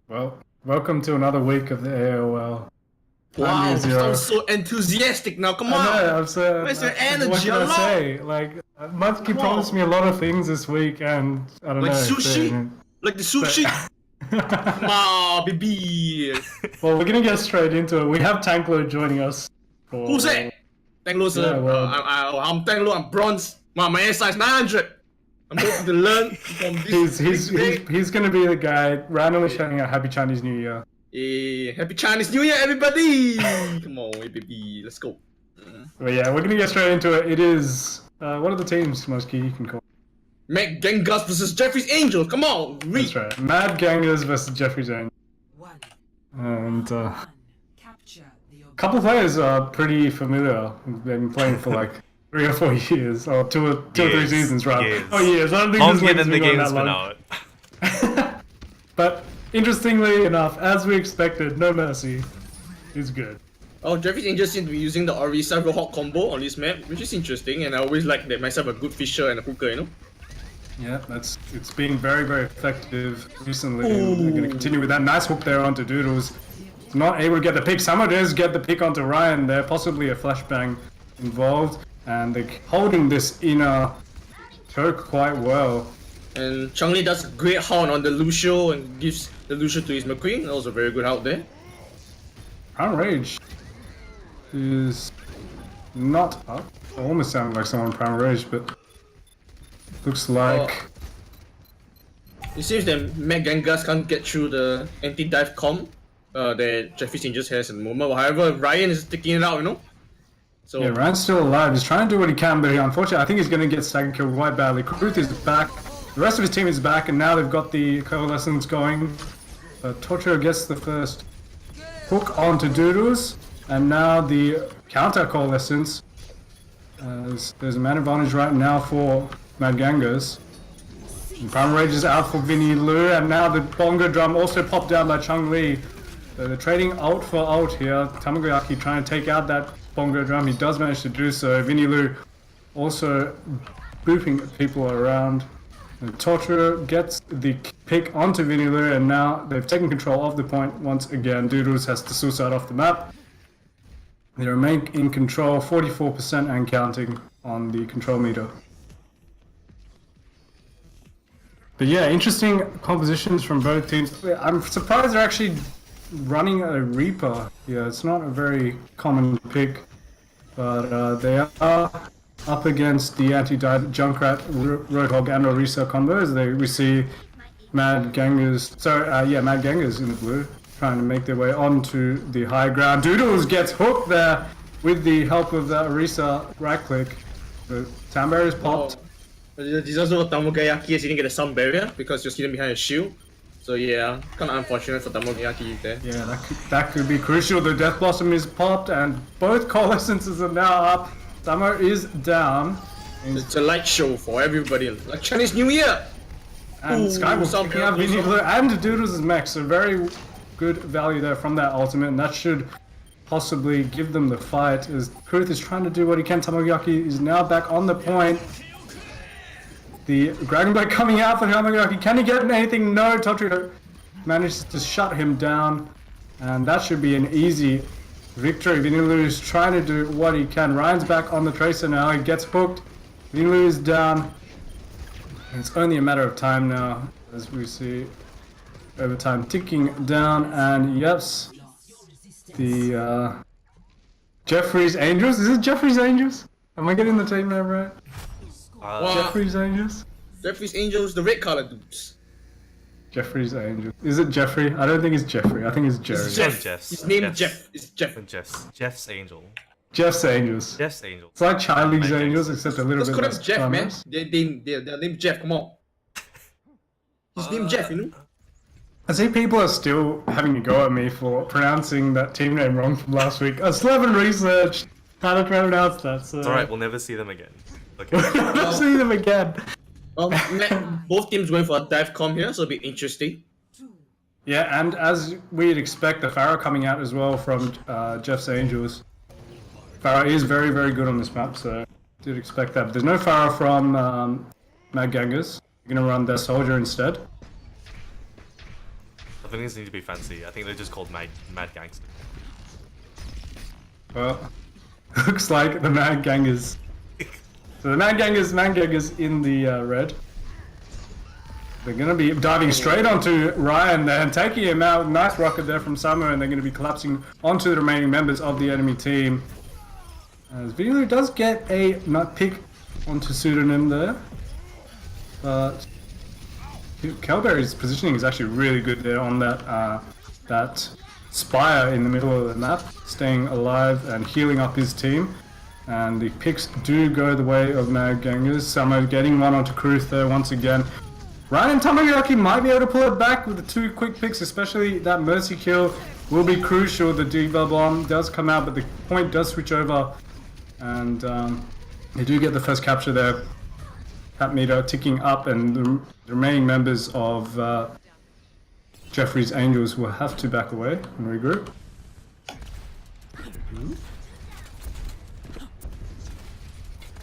Well, welcome to another week of the AAOL. Wow, you sound so enthusiastic now. Come on. I know, I'm so. Where's your energy? What can I say? Like, Munchkin promised me a lot of things this week, and I don't like know. Sushi? Like the sushi? Come on, baby. Well, we're gonna get straight into it. We have Tanklo joining us. Who's that? Tanklo, sir. Yeah, I'm Tanklo. I'm bronze. My air size 900. I'm hoping to learn from this. He's gonna be the guy randomly shouting out Happy Chinese New Year. Yeah, Happy Chinese New Year, everybody! Come on, baby, let's go. But yeah, we're gonna get straight into it. It is what are the teams, Moski, you can call? Gangaz versus Jeffrey's Angels. Come on, read. That's right. Mad Gangaz versus Jeffrey's Angels. And a couple players are pretty familiar. They've been playing for like 3 or 4 years, or two or 3 seasons, right? Years. Oh, years. I don't think Longer this than the game's been out. But interestingly enough, as we expected, No Mercy is good. Oh, Jeffrey's Angels seem to be using the Orisa Roadhog combo on this map, which is interesting, and I always like that myself a good fisher and a hooker, you know? Yeah, it's been very, very effective recently. And they're going to continue with that nice hook there onto Doodles. Not able to get the pick. Someone does get the pick onto Ryan there, possibly a flashbang involved. And they're holding this inner choke quite well. And Chun-Li does a great hound on the Lucio and gives the Lucio to his McQueen. That was a very good out there. Crown Rage is not up. Almost sounded like someone Crown Rage, but looks like... It seems that Mac Gangaz can't get through the anti-dive comp that Jeffrey's Angels has at the moment. However, Ryan is taking it out, you know? So yeah, Ryan's still alive. He's trying to do what he can, but unfortunately, I think he's going to get stagger killed quite badly. Kruth is back. The rest of his team is back, and now they've got the coalescence going. Torture gets the first hook onto Doodles, and now the counter coalescence. There's a man advantage right now for Mad Gangaz. Prime Rage is out for Vinny Lu, and now the bongo drum also popped down by Chun-Li. So they're trading ult for ult here. Tamagoyaki trying to take out that bongo drum. He does manage to do so. Vinny Lu also booping people around. And Torture gets the pick onto Vinny Lu, and now they've taken control of the point once again. Doodles has to suicide off the map. They remain in control, 44% and counting on the control meter. But yeah, interesting compositions from both teams. I'm surprised they're actually running a Reaper. Yeah, it's not a very common pick, but they are up against the anti-dive Junkrat, Roadhog, and Orisa combos. We see Mad Gangaz. Mad Gangaz in the blue, trying to make their way onto the high ground. Doodles gets hooked there with the help of that Orisa right click. The sound barrier is popped. There's also Tamagoyaki is didn't get a sound barrier because you're sitting behind a shield. So yeah, kind of unfortunate for Tamagoyaki there. Yeah, that could be crucial. The Death Blossom is popped, and both coalescences are now up. Tamo is down. It's a light show for everybody, like Chinese New Year! And Skywalk picking up Vinny Blue and Doodles' mech, so very good value there from that ultimate, and that should possibly give them the fight as Kruth is trying to do what he can. Tamagoyaki is now back on the point. The Dragon Blade coming out for Tamagoyaki. Can he get anything? No, Totri manages to shut him down, and that should be an easy victory. Vinilu is trying to do what he can. Ryan's back on the Tracer now. He gets hooked. Vinilu is down. And it's only a matter of time now, as we see overtime ticking down. And yes, the Jeffrey's Angels. Is it Jeffrey's Angels? Am I getting the team name right? Jeffrey's Angels? Jeffrey's Angels, the red color dudes. Jeffrey's Angels. Is it Jeffrey? I don't think it's Jeffrey. I think it's Jerry. It's Jeff. Jeff's. His name Jeff. It's Jeff. Jeff's Angel. Jeff's Angels. Jeff's Angel. It's like Charlie's Angels, except a little bit less. Jeff, charmless. man. They're named Jeff. Come on. His name Jeff, you know. I see people are still having a go at me for pronouncing that team name wrong from last week. I still haven't researched how to pronounce that. So. It's alright, we'll never see them again. Okay. We'll never see them again. Both teams going for a dive comp here, so it'll be interesting. Yeah, and as we'd expect, the Pharah coming out as well from Jeff's Angels. Pharah is very, very good on this map, so did expect that. But there's no Pharah from Mad Gangaz. They're gonna run their soldier instead. The villains need to be fancy. I think they're just called Mad Gangster. Well, looks like the Mad Gangaz. So the Mad Gangaz in the red. They're going to be diving straight onto Ryan there and taking him out. Nice rocket there from Summer, and they're going to be collapsing onto the remaining members of the enemy team. As Vinu does get a nut pick onto Pseudonym there. But Calberry's positioning is actually really good there on that spire in the middle of the map, staying alive and healing up his team. And the picks do go the way of Mad Gangaz. Summer getting one onto Kruth there once again. Ryan and Tamagaki might be able to pull it back with the 2 quick picks, especially that Mercy kill will be crucial. The Diva Bomb does come out, but the point does switch over. And they do get the first capture there. Cap meter ticking up, and the remaining members of Jeffrey's Angels will have to back away and regroup.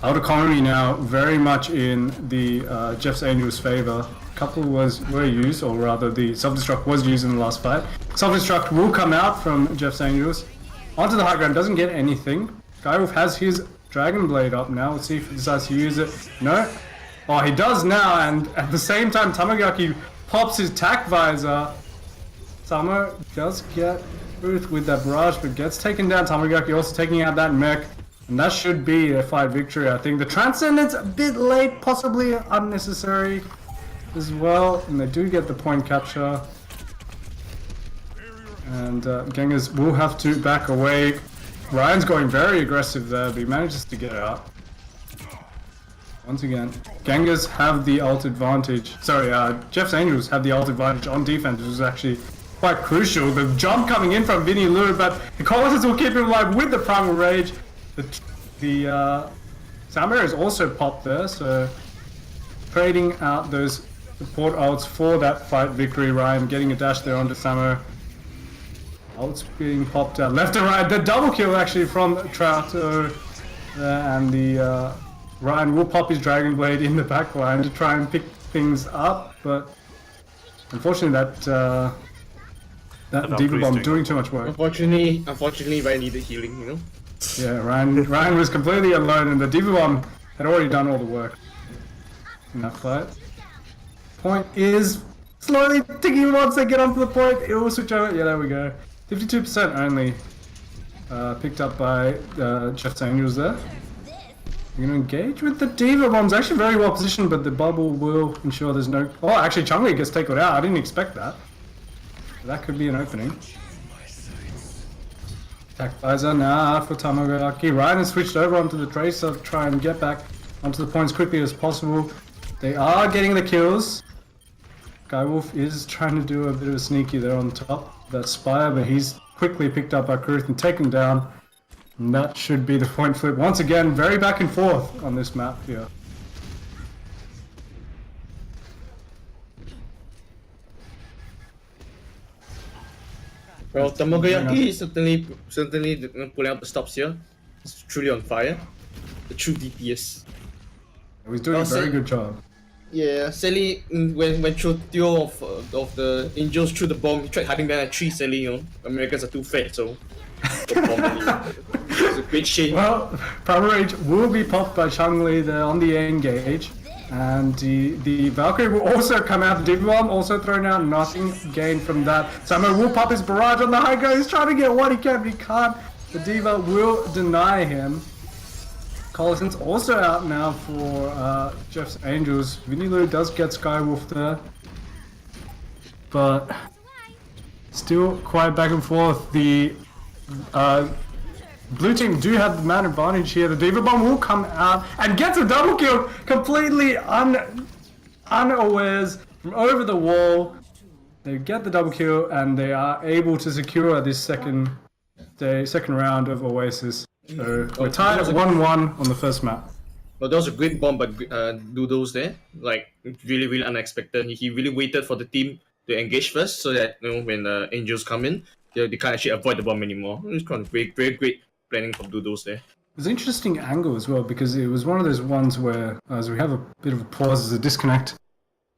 Out economy now very much in the Jeff's Angels' favor. A couple were used, or rather the self-destruct was used in the last fight. Self-destruct will come out from Jeff's Angels. Onto the high ground, doesn't get anything. Skywolf has his Dragon Blade up now. Let's see if he decides to use it. No. Oh, he does now, and at the same time Tamagaki pops his tack visor. Summer does get Ruth with that barrage, but gets taken down. Tamagaki also taking out that mech. And that should be a fight victory, I think. The Transcendence a bit late, possibly unnecessary as well. And they do get the point capture. And Gangaz will have to back away. Ryan's going very aggressive there, but he manages to get out. Once again, Gangaz have the ult advantage. Sorry, Jeff's Angels have the ult advantage on defense, which is actually quite crucial. The jump coming in from Vinny Lu, but the Colossus will keep him alive with the Primal Rage. The Samira is also popped there, so trading out those support ults for that fight victory. Ryan getting a dash there onto Samira. Ults being popped out left and right. The double kill actually from Trouto there, and the Ryan will pop his Dragon Blade in the back line to try and pick things up, but unfortunately that Diva Bomb doing too much work. Unfortunately, Ryan needed healing, you know. Yeah, Ryan was completely alone, and the Diva Bomb had already done all the work in that fight. Point is slowly ticking once they get onto the point. It will switch over. Yeah, there we go. 52% only picked up by Jeff's Angels there. You're going to engage with the Diva Bomb's actually very well positioned, but the bubble will ensure there's no... Oh, actually Chun-Li gets taken out. I didn't expect that. That could be an opening. Attack visor now for Tamagaki. Ryan has switched over onto the Tracer to try and get back onto the point as quickly as possible. They are getting the kills. Skywolf is trying to do a bit of a sneaky there on top of that Spire, but he's quickly picked up by Kruth and taken down. And that should be the point flip. Once again, very back and forth on this map here. Well, Tamagaki is certainly pulling out the stops here. It's truly on fire. The true DPS. He's doing a very good job. Yeah, sadly, when Chotio of the Angels threw the bomb, he tried hiding behind a tree. Sadly, you know, Americans are too fat, so the bomb it's a great shame. Well, Primal Rage will be popped by Chun-Li there on the engage. And the Valkyrie will also come out. The Diva Bomb also thrown out. Nothing gained from that. Samo will pop his barrage on the high ground. He's trying to get what he can, but he can't. The Diva will deny him. Collison's also out now for Jeff's Angels. Vinny Lou does get Skywolf there. But still quite back and forth. The Blue team do have the man advantage here. The Diva Bomb will come out and gets a double kill completely unawares from over the wall. They get the double kill and they are able to secure this second round of Oasis. So we're tied at 1-1 on the first map. Well, that was a great bomb by Doodles there. Like, really, really unexpected. He really waited for the team to engage first so that, you know, when the Angels come in, they can't actually avoid the bomb anymore. It's kind of very, very great planning from Doodles there. It was an interesting angle as well because it was one of those ones where, as we have a bit of a pause, there's a disconnect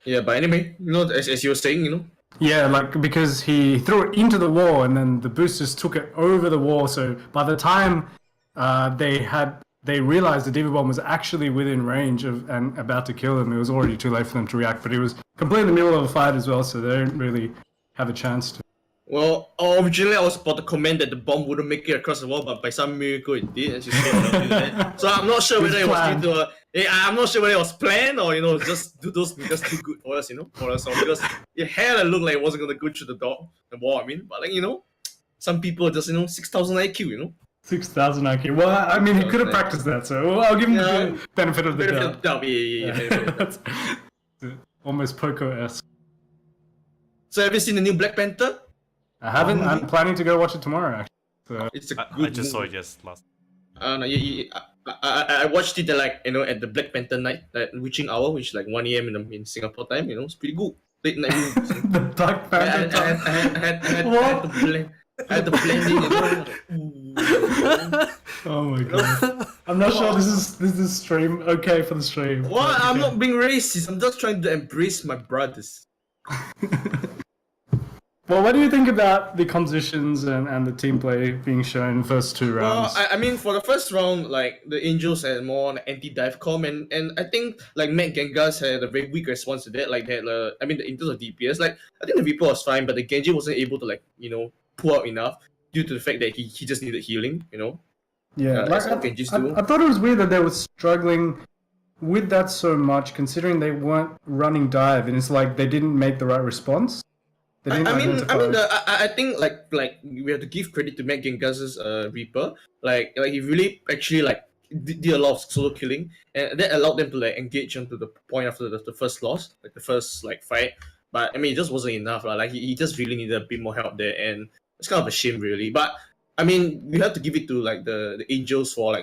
Yeah, but anyway, as you were saying, Yeah, like because he threw it into the wall and then the boosters took it over the wall. So by the time they realized the Diva Bomb was actually within range of and about to kill him, it was already too late for them to react. But he was completely in the middle of a fight as well, so they don't really have a chance to. Well, originally I was about to comment that the bomb wouldn't make it across the wall, but by some miracle it did, as you said. So I'm not sure whether it was due to I'm not sure whether it was planned or just do those because too good for us, for us, or because it had a look like it wasn't gonna go through the wall. I mean, but some people just 6,000 IQ, 6,000 IQ. Well, I mean, he could have practiced that, so I'll give him the benefit of the doubt. Yeah. Almost Poco-esque. So have you seen the new Black Panther? I haven't. I'm planning to go watch it tomorrow, actually. So. It's a I good just saw movie. it last. No, I watched it at the Black Panther night, witching hour, which is like 1 a.m. in Singapore time. It's pretty good. Late night movie. The Black Panther time. I had to blend in. Oh my god! I'm not sure this is stream okay for the stream. Well, I'm not being racist. I'm just trying to embrace my brothers. Well, what do you think about the compositions and the team play being shown in the first two rounds? Well, I mean, for the first round, like the Angels had more on anti-dive comm, and I think like Matt Gangaz had a very weak response to that. Like they had, in terms of DPS, like I think the Reaper was fine, but the Genji wasn't able to pull out enough due to the fact that he just needed healing. Yeah, that's what Genjis do. I thought it was weird that they were struggling with that so much, considering they weren't running dive, and it's like they didn't make the right response. I think we have to give credit to Matt Gangaz's Reaper. Like he really actually did a lot of solo killing, and that allowed them to engage onto the point after the first loss, the first fight. But I mean, it just wasn't enough. Like he just really needed a bit more help there, and it's kind of a shame, really. But I mean, we have to give it to the Angels for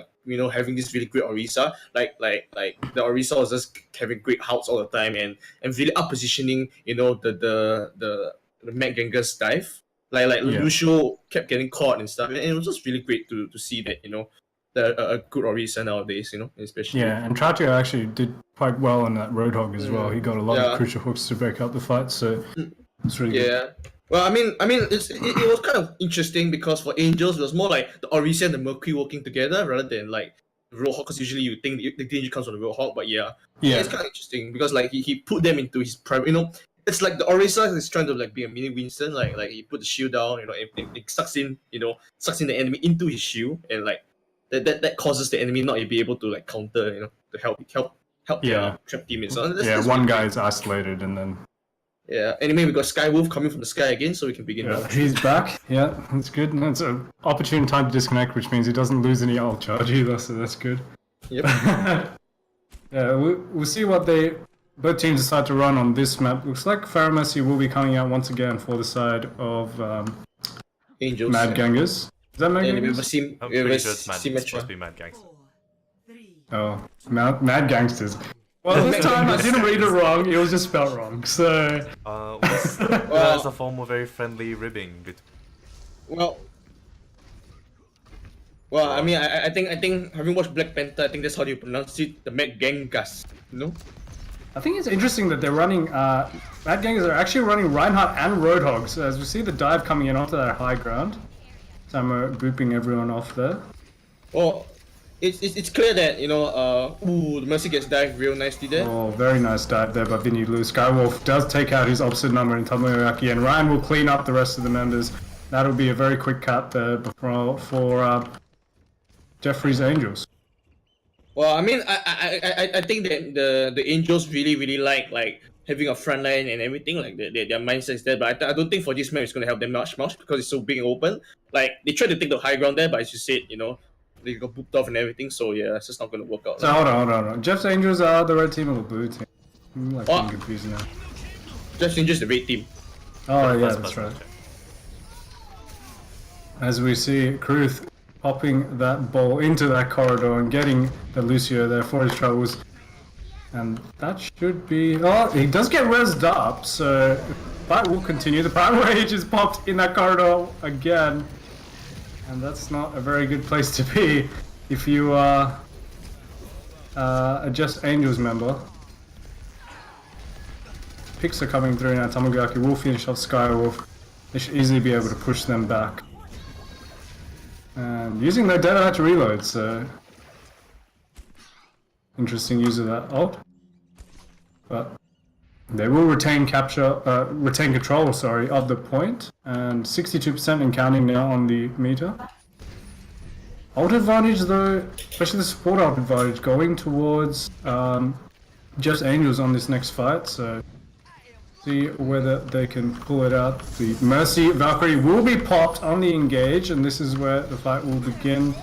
having this really great Orisa. Like the Orisa was just having great hulks all the time and really up positioning. The Matt Gangaz dive. Lucio kept getting caught and stuff, and it was just really great to see that a good Orisa nowadays. Especially. Yeah, and Tratio actually did quite well on that Roadhog as well. He got a lot of crucial hooks to break up the fight, so it's really good. Well, I mean, it was kind of interesting because for Angels, it was more like the Orisa and the Mercury working together rather than the Roadhog, because usually you think the danger comes from the Roadhog, but it's kind of interesting because he put them into his private, it's like the Orisa is trying to be a mini Winston, like he put the shield down, and it sucks in the enemy into his shield, and that causes the enemy not to be able to counter, to help their trap teammates. That's one guy is isolated, and then anyway, we got Skywolf coming from the sky again, so we can begin. He's back. Yeah, that's good. And that's an opportune time to disconnect, which means he doesn't lose any ult charge either, so that's good. Yep. We'll see what both teams decide to run on this map. Looks like Pharmacy will be coming out once again for the side of Angels. Mad Gangaz. Is that Mad Gangaz? I'm pretty sure it's supposed to be Mad Gangster. Oh, Mad Gangsters. Well, this time I didn't read it wrong. It was just spelled wrong. So. There's a form of very friendly ribbing between. Well, I mean, I think having watched Black Panther, I think that's how you pronounce it. The Mad Gangaz, I think it's interesting that they're running. Mad Gangers are actually running Reinhardt and Roadhog. So as we see the dive coming in onto that high ground, so I'm booping everyone off there. Well, it's clear that the Mercy gets dived real nicely there. Oh, very nice dive there, but then you lose. Skywolf does take out his opposite number in Tomoyaki, and Ryan will clean up the rest of the members. That'll be a very quick cut there for Jeffrey's Angels. Well, I mean, I think that the Angels really like having a front line and everything, their mindset is there. But I don't think for this match it's going to help them much because it's so big and open. They tried to take the high ground there, but as you said, they got booped off and everything. So yeah, it's just not going to work out. So hold on. Jeff's Angels are the red team or the blue team? I'm getting confused now. Jeff's Angels the red team. Oh yeah, that's right. As we see Kruth popping that ball into that corridor and getting the Lucio there for his troubles. And that should be... Oh, he does get rezzed up, so fight will continue. The Prime Rage is popped in that corridor again. And that's not a very good place to be if you are a Just Angels member. picks are coming through now. Tamagaki will finish off Skywolf. They should easily be able to push them back. And using their Dead Eye to reload, so... Interesting use of that ult. But they will retain control, sorry, of the point. And 62% and counting now on the meter. Ult advantage though, especially the support ult advantage, going towards just Angels on this next fight, so see whether they can pull it out. The Mercy Valkyrie will be popped on the engage, and this is where the fight will begin.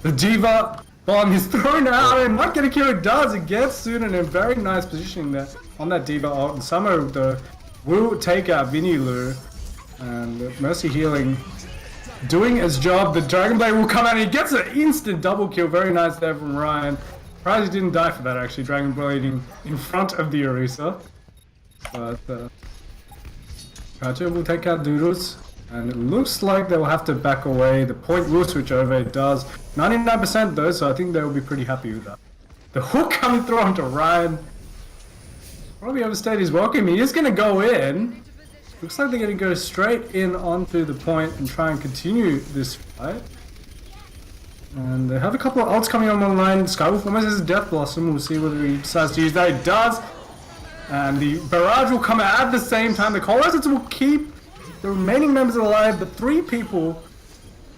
The D.Va bomb is thrown out, and not gonna kill it does. It gets soon in a very nice positioning there on that D.Va ult, and Summer though will take out Vinny Lu, and the Mercy healing doing its job. The Dragon Blade will come out and he gets an instant double kill. Very nice there from Ryan. Surprised he didn't die for that actually, Dragon Blading in front of the Orisa. But Raja will take out Doodles, and it looks like they will have to back away. The point will switch over, it does. 99% though, so I think they will be pretty happy with that. The hook coming through onto Ryan. Probably overstayed his welcome. He is going to go in. Looks like they're going to go straight in onto the point and try and continue this fight. And they have a couple of ults coming on online. Skywolf almost has a Death Blossom. We'll see whether he decides to use that. He does. And the barrage will come out at the same time. The Colossus will keep the remaining members alive, but 3 people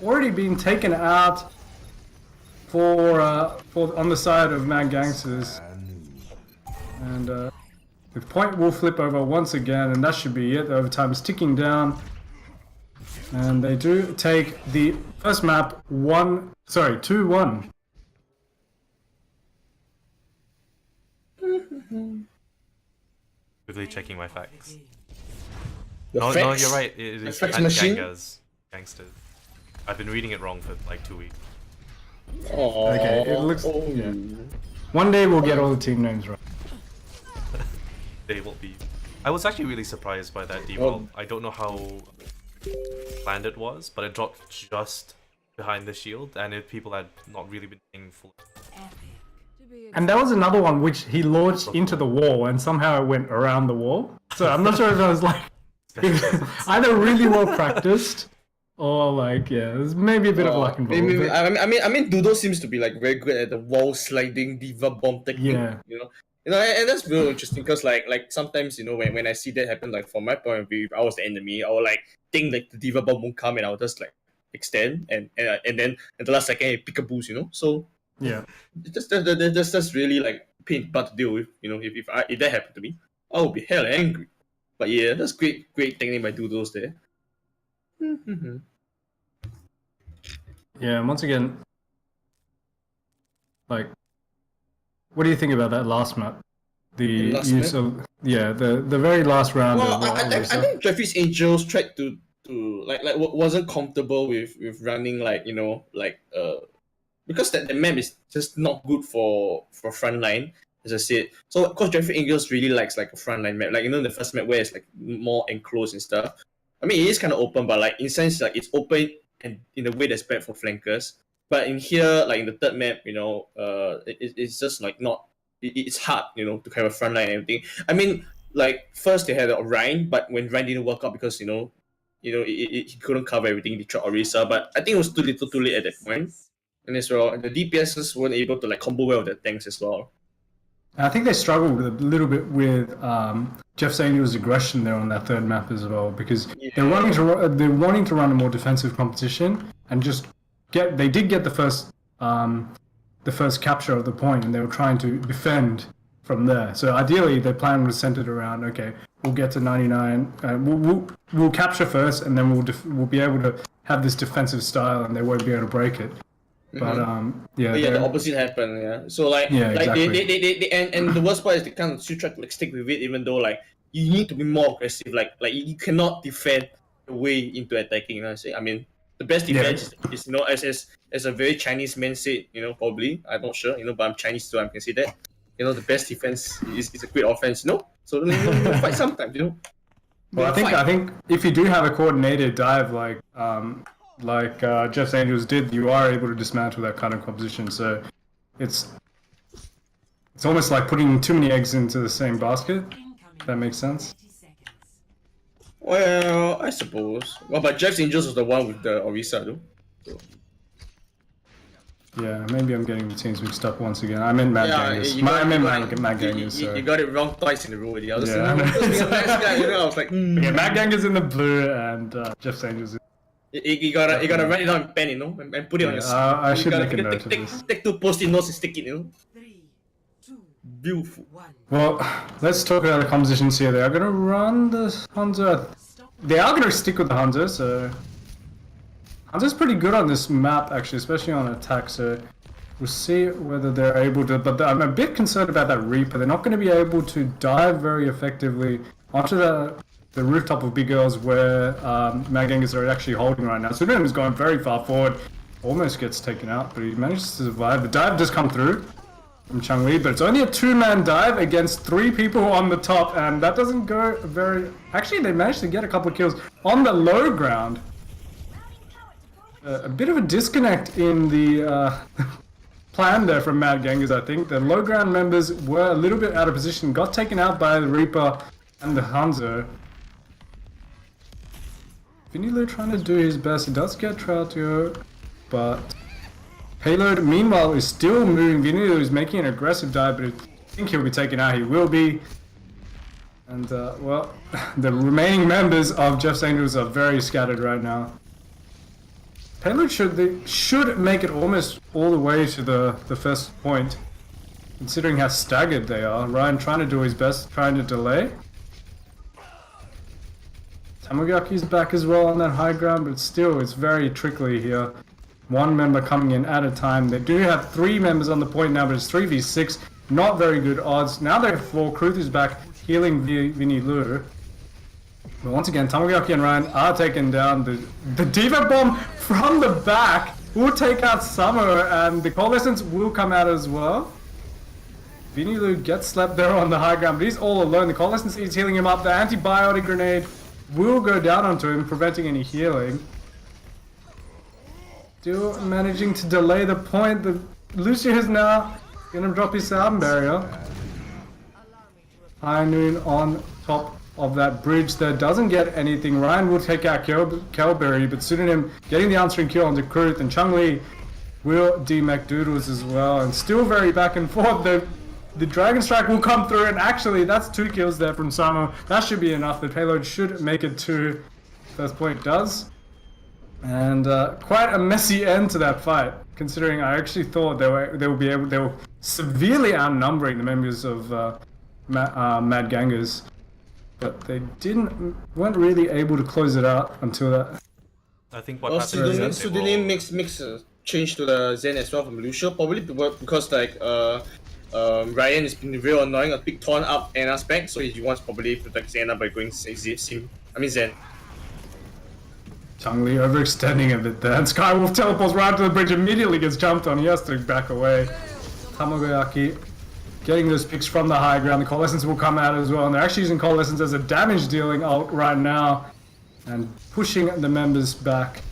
already being taken out for on the side of Mad Gangsters. And the point will flip over once again, and that should be it. The overtime is ticking down. And they do take the first map 2-1. Quickly checking my facts. The No, facts? you're right. It is Gangaz. Gangsters. I've been reading it wrong for like 2 weeks. Aww. Okay, it looks... Yeah. One day we'll get all the team names right. They will be. I was actually really surprised by that default. I don't know how planned it was, but it dropped just behind the shield, and if people had not really been playing full. And that was another one which he launched into the wall, and somehow it went around the wall. So I'm not sure if I was like either really well practiced or like there's maybe a bit of luck involved. I mean, Doodle seems to be like very good at the wall sliding D.Va bomb technique. Yeah. You know, and that's real interesting because like sometimes when I see that happen, like from my point of view, if I was the enemy, I would like think like the D.Va bomb won't come, and I would just like extend and then at the last second it pick a boost, so Yeah. That's really like pain in the butt to deal with. If that happened to me, I would be hell angry. But yeah, that's great technique by Doodles there. Yeah, and once again, like, what do you think about that last map? The last use map? of the very last round. Well, of I think Jeffrey's Angels tried to wasn't comfortable with running because that the map is just not good for frontline, as I said. So of course Jeffrey Angels really likes like a frontline map, like the first map where it's like more enclosed and stuff. I mean, it is kind of open, but like in a sense like it's open and in a way that's bad for flankers. But in here, like in the third map, it's just like not. It's hard, to have a frontline and everything. I mean, like first they had Ryan, but when Ryan didn't work out because he couldn't cover everything, they tried Orisa, but I think it was too little, too late at that point. And as well, the DPSs weren't able to like combo well with the tanks as well. I think they struggled a little bit with Jeff Angel's aggression there on that third map as well, because they're wanting to run a more defensive competition and they did get the first capture of the point, and they were trying to defend from there. So ideally, their plan was centered around, okay, we'll get to 99, we'll capture first, and then we'll be able to have this defensive style, and they won't be able to break it. But the opposite happened. Yeah, so exactly. they and the worst part is they kind of still try to like stick with it, even though like you need to be more aggressive. Like you cannot defend the way into attacking. I mean, the best defense is as a very Chinese man said, probably I'm not sure, but I'm Chinese, so I can say that. The best defense is a great offense. So fight sometimes. Well, I think if you do have a coordinated dive like Jeff Angels did, you are able to dismantle that kind of composition. So it's almost like putting too many eggs into the same basket. If that makes sense. Well, I suppose. Well, but Jeff's Angels was the one with the Orisa, though. So, Yeah, maybe I'm getting the teams mixed up once again. I meant Mad Gangaz. you got- I meant you got- Mad you- Gangaz, sorry. you got it wrong twice in a row already. I was Yeah. thinking, being a nice guy, you know, I was like, Yeah, Mad Gangaz in the blue and Jeff's Angels. You gotta write it down in pen, you know, and put it on your. I you should gotta make a note of this. Take 2 post-it notes and stick it, you know. 3, 2, Beautiful. 1. Well, let's talk about the compositions here. They are going to run the Hanzo. They are going to stick with the Hanzo, so... Hanzo's pretty good on this map, actually, especially on attack, so... We'll see whether they're able to... But I'm a bit concerned about that Reaper. They're not going to be able to dive very effectively onto the rooftop of Big Girls where Mad Gangaz are actually holding right now. Sudan is going very far forward. Almost gets taken out, but he manages to survive. The dive does come through from Changli, but it's only a 2-man dive against 3 people on the top, and that doesn't go very... Actually, they managed to get a couple of kills on the low ground. A bit of a disconnect in the plan there from Mad Gangaz, I think. The low ground members were a little bit out of position, got taken out by the Reaper and the Hanzo. Vinilo trying to do his best. He does get Troutio, but Payload, meanwhile, is still moving. Vinilo is making an aggressive dive, but I think he'll be taken out. He will be. And, well, the remaining members of Jeff's Angels are very scattered right now. Payload should make it almost all the way to the first point, considering how staggered they are. Ryan trying to do his best, trying to delay. Tamagoyaki's back as well on that high ground, but still, it's very trickly here. 1 member coming in at a time. They do have 3 members on the point now, but it's 3v6. Not very good odds. Now they have 4. Kruth is back, healing Vinny Lu. But once again, Tamagoyaki and Ryan are taken down. The Diva Bomb from the back will take out Summer, and the Coalescence will come out as well. Vinny Lu gets slapped there on the high ground, but he's all alone. The Coalescence is healing him up. The antibiotic grenade will go down onto him, preventing any healing. Still managing to delay the point. Lucio is now going to drop his sound barrier. High Noon on top of that bridge that doesn't get anything. Ryan will take out Kelberry, but Pseudonym getting the answering kill onto Kruth, and Changli will D-Mac Doodles as well, and still very back and forth. The Dragon Strike will come through, and actually that's 2 kills there from Samo. That should be enough. The Payload should make it to first point does. And quite a messy end to that fight, considering I actually thought they were severely outnumbering the members of Mad Gangaz. But they weren't really able to close it out until that. I think what Well, happened is that they Sudanim will... makes a change to the Zen as well from Lucio, probably because like Ryan has been real annoying, a big torn up Anna's back, so he wants to probably protect Anna by going Zen. Changli overextending a bit there, and Skywolf teleports right to the bridge, immediately gets jumped on. He has to back away. Tamagoyaki getting those picks from the high ground. The Coalescence will come out as well, and they're actually using Coalescence as a damage dealing ult right now and pushing the members back.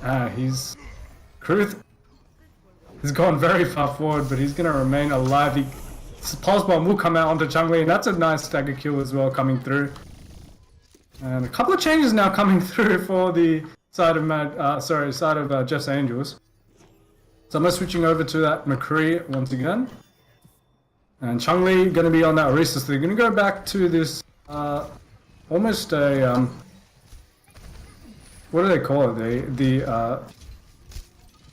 Kruth has gone very far forward, but he's going to remain alive. Pulse Bomb will come out onto Changli, and that's a nice stagger kill as well coming through. And a couple of changes now coming through for the side of Jeff's Angels. So I'm switching over to that McCree once again. And Changli going to be on that Orisa, so they're going to go back to this, almost a, what do they call it?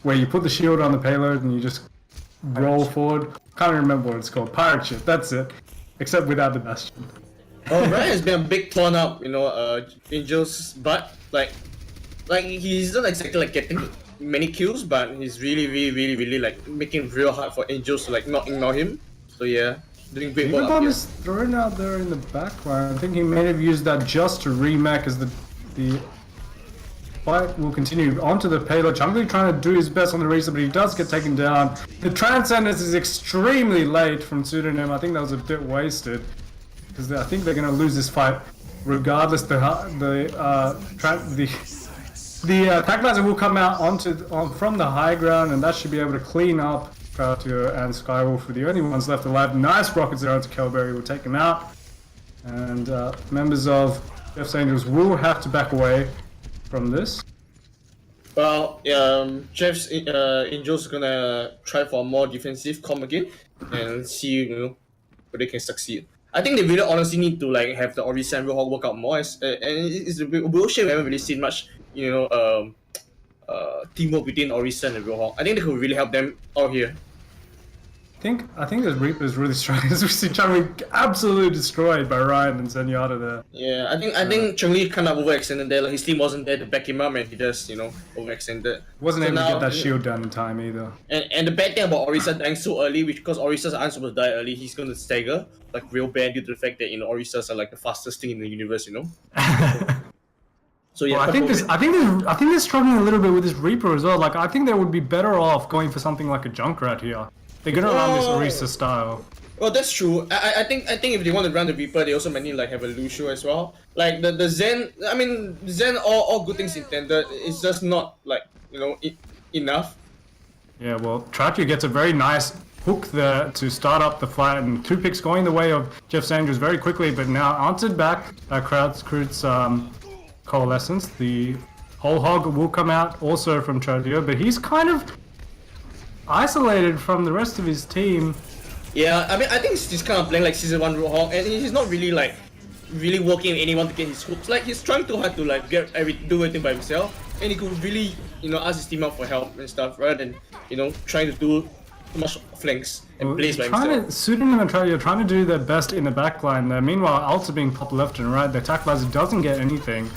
Where you put the shield on the payload and you just roll forward. Can't remember what it's called. Pirate ship, that's it. Except without the bastion. Oh, Ryan has been a big torn up, Angel's butt. Like he's not exactly like getting many kills, but he's really like making it real hard for Angels to like not ignore him. So yeah, doing great work. Bomb is thrown out there in the background. I think he may have used that just to remake as the fight will continue onto the payload. Changli trying to do his best on the Orisa, but he does get taken down. The Transcendence is extremely late from Pseudonym. I think that was a bit wasted, because I think they're going to lose this fight regardless. The attack laser will come out from the high ground, and that should be able to clean up Krautio and Skywolf for the only ones left alive. Nice rockets there onto Kelberry will take him out. And members of Jeff's Angels will have to back away from this. Well, Jeff's Angels gonna try for a more defensive comp again and see whether they can succeed. I think they really honestly need to like have the Orisa and Roadhog work out more. And it's a real shame we haven't really seen much teamwork between Orisa and Roadhog. I think they could really help them out here. I think this Reaper is really strong. As we see Chun-Li absolutely destroyed by Ryan and Zenyatta there. Yeah, I think Chun-Li kind of overextended there. Like his team wasn't there to back him up, and he just overextended. Wasn't able to get that shield done in time either. And the bad thing about Orisa dying so early, because Orisas aren't supposed to die early, he's gonna stagger like real bad due to the fact that Orisas are like the fastest thing in the universe. So yeah, well, I think they're struggling a little bit with this Reaper as well. Like I think they would be better off going for something like a Junkrat here. They're gonna run this Orisa style. Well, that's true. I think if they want to run the Reaper, they also might need like have a Lucio as well. Like the Zen. I mean, Zen all good things intended. It's just not like enough. Yeah, well, Tratu gets a very nice hook there to start up the fight, and 2 picks going the way of Jeff's Angels very quickly, but now answered back by Kraut's Coalescence. The Whole Hog will come out also from Tratu, but he's kind of isolated from the rest of his team. Yeah, I mean, I think he's kind of playing like Season 1 Roadhog, and he's not really like working with anyone to get his hooks. Like he's trying too hard to like do everything by himself, and he could really ask his team out for help and stuff rather than trying to do too much flanks and plays by himself. Pseudonym and Tratu are trying to do their best in the backline there. Meanwhile, ults are being popped left and right. The attack visor doesn't get anything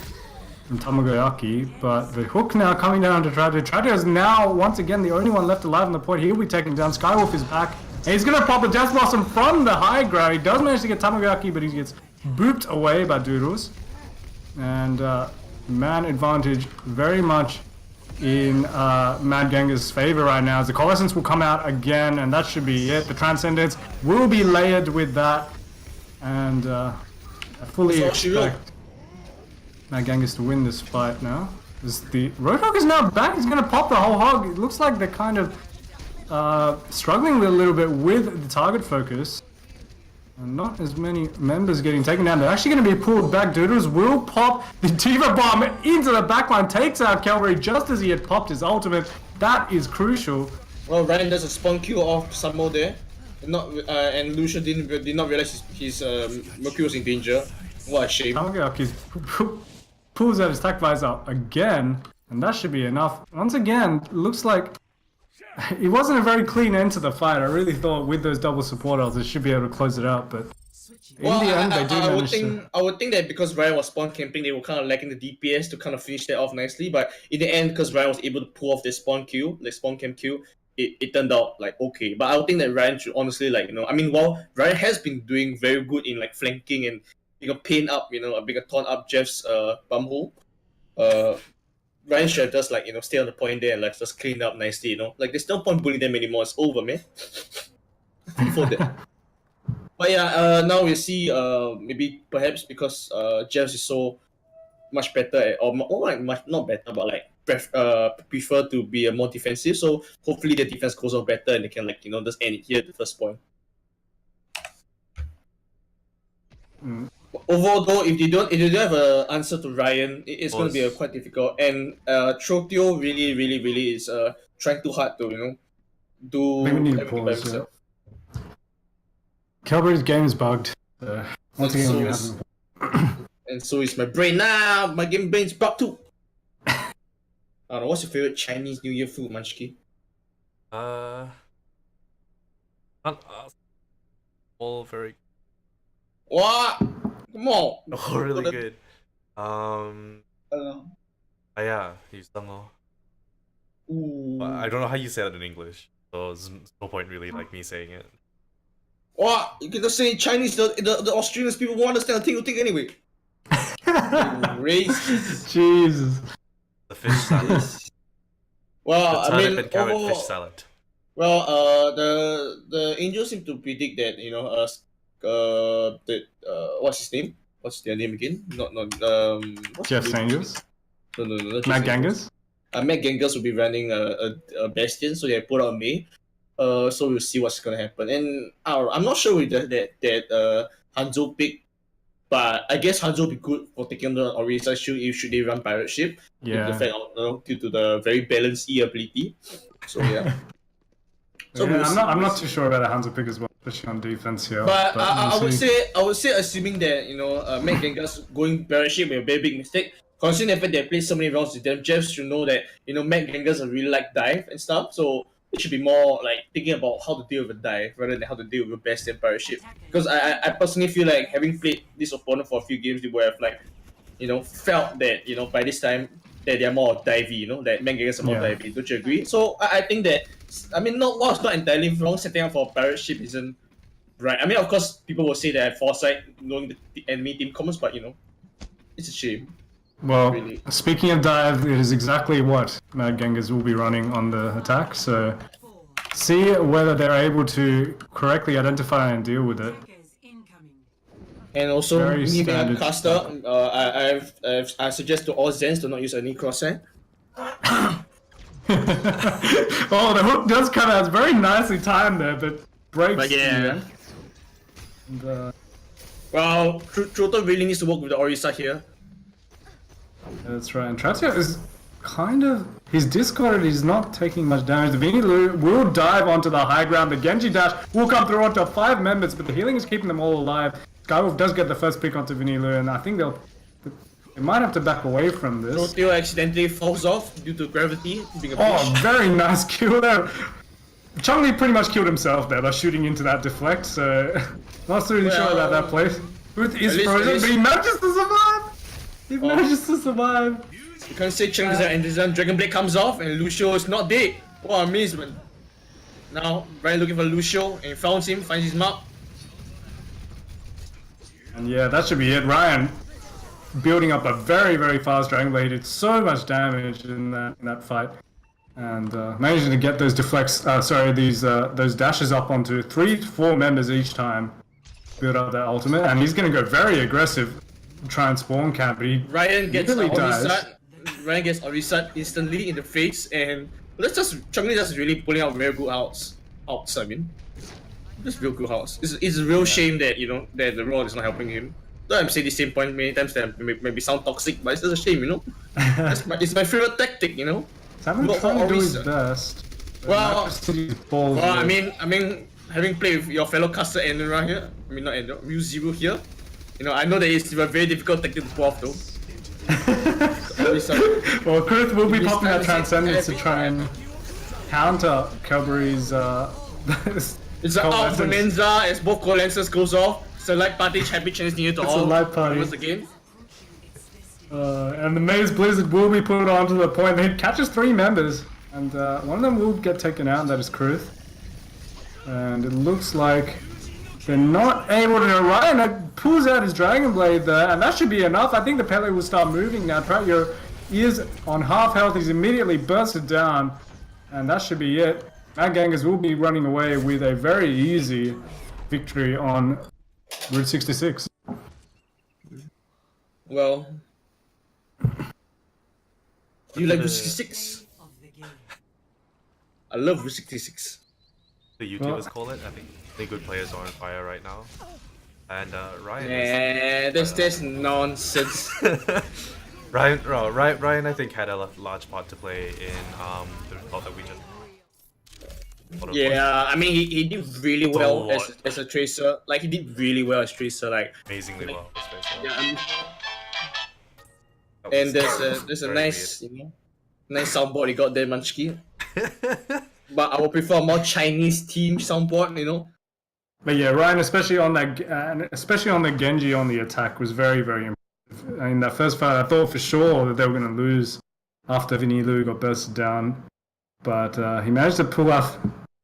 from Tamagoyaki, but the hook now coming down to Tratu. Tratu is now once again the only one left alive on the point. He'll be taken down. Skywolf is back. And he's gonna pop the Death Blossom from the high ground. He does manage to get Tamagoyaki, but he gets booped away by Doodles. And man advantage very much in Mad Gangaz's favor right now, as the Coalescence will come out again, and that should be it. The Transcendence will be layered with that, and I fully expect Mad Gangaz to win this fight now. The Roadhog is now back. He's going to pop the whole hog. It looks like they're kind of struggling a little bit with the target focus. And not as many members getting taken down. They're actually going to be pulled back. Doodles will pop the Diva Bomb into the backline. Takes out Calvary just as he had popped his ultimate. That is crucial. Well, Ryan does a spawn kill off Samo there. And Lucian did not realize his Mercury was in danger. What a shame. Tamagoyaki pulls out his attack visor again, and that should be enough. Once again, looks like it wasn't a very clean end to the fight. I really thought with those double support ults, they should be able to close it out, but in the end, they do manage to. I would think that because Ryan was spawn camping, they were kind of lacking the DPS to kind of finish that off nicely, but in the end, because Ryan was able to pull off the spawn camp kill, it turned out like okay. But I would think that Ryan should honestly while Ryan has been doing very good in like flanking and paint up, a bigger taunt up Jeff's bumhole. Ryan should have just stay on the point there and just clean up nicely, Like there's no point bullying them anymore. It's over, man. Before that. But yeah, now we see maybe perhaps because Jeff's is so much better not better, but prefer to be more defensive. So hopefully the defense goes off better and they can just end it here at the first point. Overall, though, if they don't have an answer to Ryan, it's going to be quite difficult. And Trotio really is trying too hard to do everything by himself. Calvary's game is bugged. Once again, and so is my brain. My game brain's bugged too. I don't know. What's your favorite Chinese New Year food, Munchki? All very. What? Come on. Oh, really good. Yeah, you stung. I don't know how you say that in English, so there's no point really me saying it. What? You can just say in Chinese. The Australians people won't understand a thing you think anyway. Racist. Jesus. The fish salad. Well, the turnip and carrot fish salad. Well, the Angels seem to predict that what's his name? What's their name again? Jeff's Angels. No. Mad Gangaz. Mad Gangaz will be running a Bastion, so they put out May. So we'll see what's gonna happen. And I'm not sure with that Hanzo pick But I guess Hanzo would be good for taking the Orisa shield if should they run pirate ship. Due to the Yeah. fact due to the very balanced E ability. So yeah. So Yeah, we'll see, I'm we'll not see. too sure about the Hanzo pick as well, especially on defense here. But we'll I would see. say assuming that Matt Gangaz going pirate ship with a very big mistake. Considering the fact they played so many rounds with them, Jeff should know that Matt Gangaz really like dive and stuff. So it should be more like thinking about how to deal with a dive rather than how to deal with a best and pirate ship. Because I personally feel like having played this opponent for a few games, they would have like felt that by this time that they're more divey, that Matt Gangaz are more Yeah. divey. Don't you agree? So I think that not whilst not entirely wrong, setting up for a pirate ship isn't right. I mean, of course, people will say that foresight, knowing the enemy team commons, but it's a shame. Well, Really. speaking of dive, it is exactly what Mad Genghis will be running on the attack, so see whether they're able to correctly identify and deal with it. And also, Very me being a standard. caster, I suggest to all Zens to not use any crosshair. Oh, the hook does come out. It's very nicely timed there, but breaks But yeah. in the end. And, Well, Troto really needs to work with the Orisa here. that's right. And Tratia is kind of... His discard is not taking much damage. The Vini Lu will dive onto the high ground. The Genji dash will come through onto 5 members, but the healing is keeping them all alive. Skywolf does get the first pick onto Vini Lu, and I think they might have to back away from this. Troto accidentally falls off due to gravity, being a Oh, bitch. very nice kill there. Chun-Li pretty much killed himself there by shooting into that deflect, so not really sure about that play. Ruth is at frozen, least- but he manages to survive! He manages to survive. You can't say Cheng's and then Dragon Blade comes off and Lucio is not dead. What amazement. Now, Ryan looking for Lucio and finds his mark. And yeah, that should be it. Ryan building up a very, very fast Dragon Blade. He did so much damage in that fight. And managing to get those deflects, those dashes up onto 3 to 4 members each time. Build up that ultimate, and he's gonna go very aggressive, try and spawn camp, but he Ryan gets literally dies. Orisa instantly in the face, and Chun-Li just really pulling out very good outs. I mean, just real good outs. It's a real shame that that the role is not helping him. Though I'm saying the same point many times that maybe sound toxic, but it's just a shame, it's my favorite tactic, Simon But trying to do his Orisa- best. Well, Balls I with- mean, having played with your fellow caster Endura here, not Endura, Mu Zero here, I know that it's a very difficult tactic to pull off though. Orisa- Well, Kruth will be This popping time that is Transcendence to epic. try and counter Calvary's It's an out Coalescence. bonanza as both Coalescence goes off. It's a light party, happy Chinese New Year to It's all. a light party. Once again. And the Maze Blizzard will be put onto the point. He catches 3 members, and one of them will get taken out, and that is Kruth. And it looks like they're not able to. Ryan pulls out his Dragon Blade there, and that should be enough. I think the Pele will start moving now. Tratio is on half health. He's immediately bursted down, and that should be it. Mad Gangers will be running away with a very easy victory on Route 66. Well. You like Route 66? I love Route 66. The YouTubers call it. I think the good players are on fire right now. And Ryan That's nonsense. Ryan, I think had a large part to play in the result that we just. Yeah, I mean he did really well what? as a tracer. Like he did really well as tracer. Like Amazingly well. Especially. yeah, That and was there's a very nice nice soundboard he got there, Munchki. But I would prefer a more Chinese themed soundboard. But yeah, Ryan, especially on the Genji on the attack, was very, very impressive. In that first fight, I thought for sure that they were going to lose after Vinny Lu got bursted down. But he managed to pull off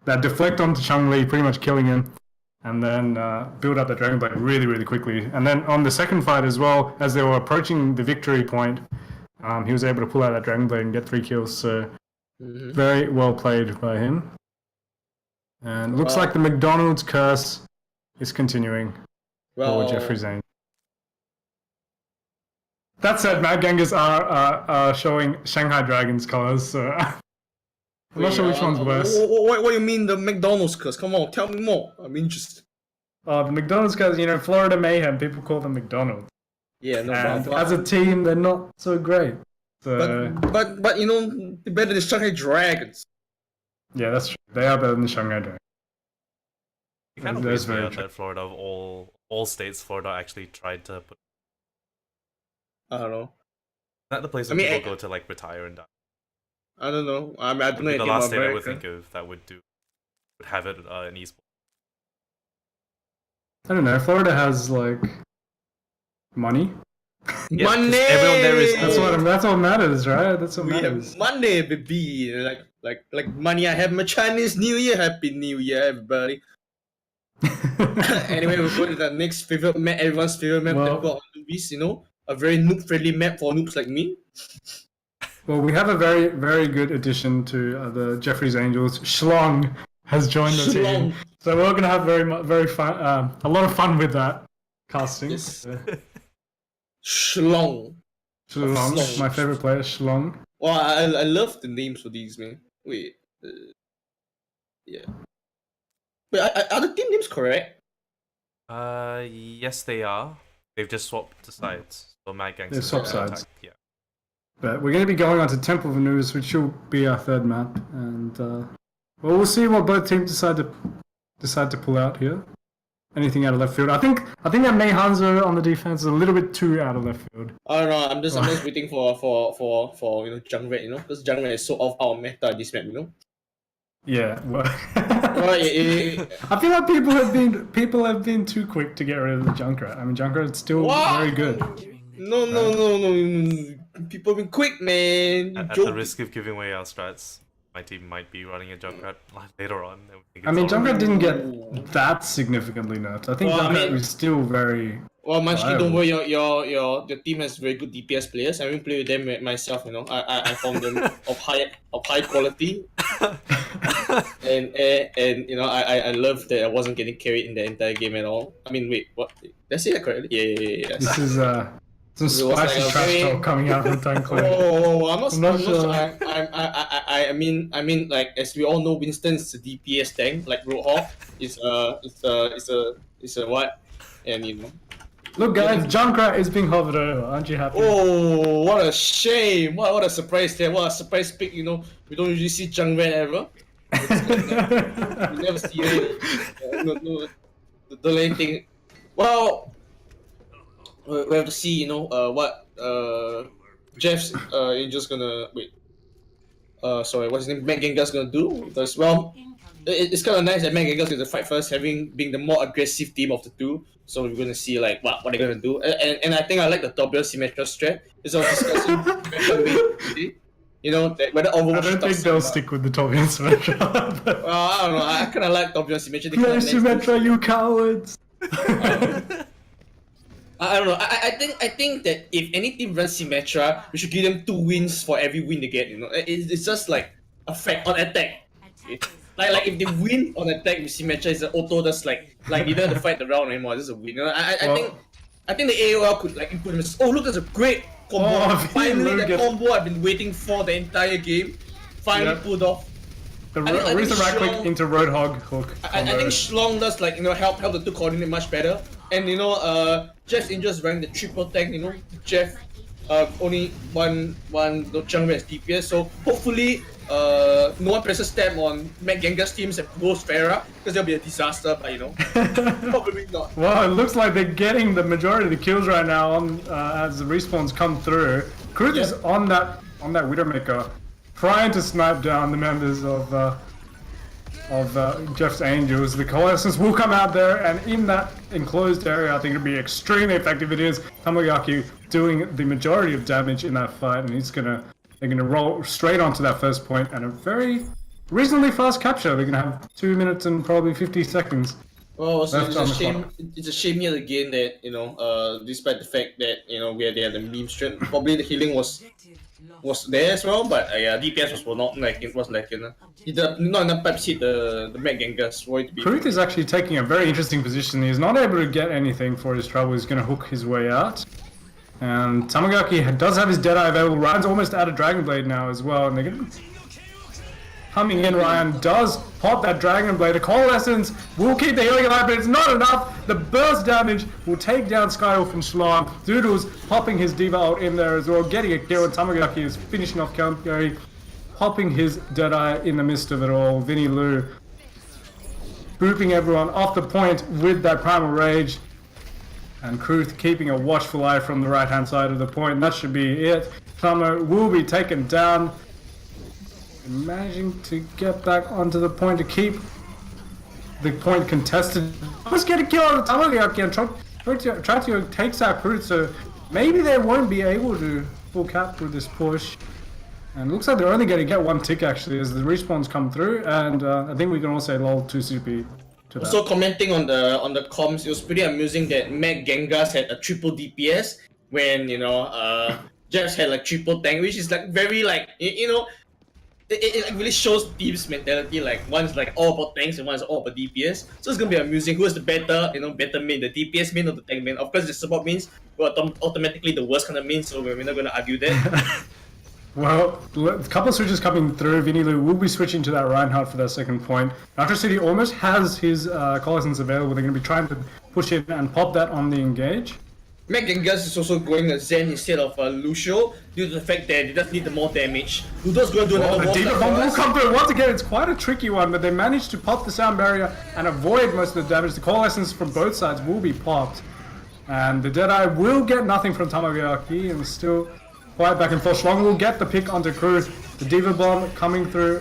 that deflect onto Chun-Li, pretty much killing him, and then build up the Dragon Blade really, really quickly. And then on the second fight as well, as they were approaching the victory point, he was able to pull out that Dragon Blade and get 3 kills. So very well played by him. And looks like the McDonald's curse is continuing for Jeffrey Zane. That said, Mad Gangers are showing Shanghai Dragons colors, so I'm not sure which one's worse. What do you mean the McDonald's curse? Come on, tell me more. I'm interested. the McDonald's guys, you know, Florida Mayhem, people call them McDonald's. Yeah, no, And but, as a team, they're not so great. So, but you know, they're better than Shanghai Dragons. yeah, that's true. They are better than the Shanghai Dragons. It kind of That's weirds me very out true. that Florida, of all states, Florida actually tried to put. I don't know. Not the place I where mean, people go to like retire and die. I don't know. I don't know Would be anything the last about state I would America. think of that would have it in esports. I don't know. Florida has like money. Yeah, 'cause Money. everyone there is That's what matters, right? That's what We matters. have Monday, baby. Like money. I have my Chinese New Year. Happy New Year, everybody. Anyway, we'll go to the next favorite map. Everyone's favorite map. Well- That got newbies. You know, a very noob-friendly map for noobs like me. Well, we have a very, very good addition to the Jeffrey's Angels. Schlong has joined the Schlong. team, so we're gonna have very fun, a lot of fun with that casting. Yes. Schlong. Schlong, Schlong. my favorite player, Schlong. Wow, I love the names for these, man. Wait. Yeah. Wait, are the team names correct? Yes, they are. They've just swapped the sides. So Mad Gangster. They've swapped sides. Yeah. But we're going to be going on to Temple of Anubis, which will be our third map, and well, we'll see what both teams decide to pull out here. Anything out of left field? I think that Mei Hanzo on the defense is a little bit too out of left field. I don't know. I'm just waiting for you know Junkrat, you know, because Junkrat is so off our meta this map, you know. Yeah. Well, Well, I feel like people have been too quick to get rid of the Junkrat. I mean, Junkrat's still Wow. very good. No. People have been quick, man. At the risk of giving away our strats, my team might be running a Junkrat later on. I mean, Junkrat didn't get that significantly nerfed. I think Well, I Junkrat mean- was still very. Well, Munchkin, don't Viable. worry. Your team has very good DPS players. I haven't played with them myself. You know, I found them of high quality. and you know, I love that I wasn't getting carried in the entire game at all. I mean, wait, what? Did I say that correctly? Yeah. This is some It was like spicy a trash very- talk coming out from Tankler. Oh, I'm I'm not not sure. sure. I mean, like as we all know, Winston's a DPS tank. Like Roadhog is a what? And you know. Look, guys, Junkrat is being hovered over. Aren't you happy? Oh, what a shame! What a surprise there! What a surprise pick! You know, we don't usually see Junkrat ever. We never see it. No, don't let anything. Well, we have to see. You know, what Jeff's Angel's gonna wait. Sorry, what's his name? Matt Gangaz gonna do? Because well, it's kind of nice that Matt Gangaz gets to fight first, being the more aggressive team of the two. So we're gonna see like what they're gonna do, and I think I like the Doppler Symmetra strat. It's all discussing today. You know that whether Overwatch. I don't think talks they'll about- stick with the Tobian Symmetra. Well, I don't know. I kind of like Doppler Symmetra. They Play kinda Symmetra, you cowards! I don't know. I think that if any team runs Symmetra, we should give them 2 wins for every win they get. You know, it's just like a fact on attack. Okay? Like if they win on attack with Symmetra, it's an auto. That's like you don't have to fight the round anymore. This is a win. You know, I think the AAOL could like input them. Oh, look, that's a great combo. Oh, Finally, look the at- combo I've been waiting for the entire game. Finally Yep. pulled off. The I think Risa right click Schlong- into Roadhog hook. I think Schlong does like help the two coordinate much better, and Jeff's Angels running the triple tank. You know, Jeff only one no Junkrat as DPS, so hopefully no one presses stab on Matt Gangaz teams and goes Pharah because there'll be a disaster. But you know, probably not. Well, it looks like they're getting the majority of the kills right now on as the respawns come through. Kruth is Yep. on that Widowmaker, trying to snipe down the members of Jeff's Angels. The Coalescence will come out there, and in that enclosed area, I think it'll be extremely effective. It is Tamagaki doing the majority of damage in that fight, and they're gonna roll straight onto that first point, and a very reasonably fast capture. They're gonna have 2 minutes and probably 50 seconds. Well, so Left it's on a the shame. It's a shame yet again that despite the fact that we had the meme strength, probably the healing was there as well, but yeah, DPS was not like it was like not enough pipes hit the Matt Gangaz for it to be. Kruth is actually taking a very interesting position. He's not able to get anything for his trouble. He's going to hook his way out. And Tamagaki does have his Deadeye available. Ryan's almost out of Dragon Blade now as well. And they're going to coming in. Ryan does pop that Dragon Blade. The Coalescence will keep the healing alive, but it's not enough. The burst damage will take down Skywolf and Schlong. Doodles popping his Diva ult in there as well, getting a kill, and Tamagaki is finishing off Calgary, popping his Deadeye in the midst of it all. Vinny Lu booping everyone off the point with that Primal Rage. And Kruth keeping a watchful eye from the right-hand side of the point. That should be it. Plummer will be taken down. Managing to get back onto the point to keep the point contested. Let's get a kill on the Tamagaki and try to take out Kruth, so maybe they won't be able to full cap with this push. And it looks like they're only going to get one tick actually as the respawns come through, and I think we can all say lol 2CP. Also commenting on the comms, it was pretty amusing that Mac Gangaz had a triple DPS when Jeff had like triple tank, which is like very like it like really shows teams mentality. Like one's like all about tanks and one's all about DPS. So it's gonna be amusing. Who is the better main, the DPS main or the tank main? Of course, the support mains were automatically the worst kind of main, so we're not gonna argue that. Well, a couple of switches coming through. Vinny Lu will be switching to that Reinhardt for that second point. Nitro City almost has his Coalescence available. They're going to be trying to push in and pop that on the engage. Mac Gangaz is also going a Zen instead of Lucio due to the fact that they just need the more damage. Ludo's going to do another the Diva Bomb will come through. Once again, it's quite a tricky one, but they managed to pop the sound barrier and avoid most of the damage. The Coalescence from both sides will be popped. And the Deadeye will get nothing from Tamagaki and still quite back and forth. Schlong will get the pick onto Cruz. The Diva Bomb coming through.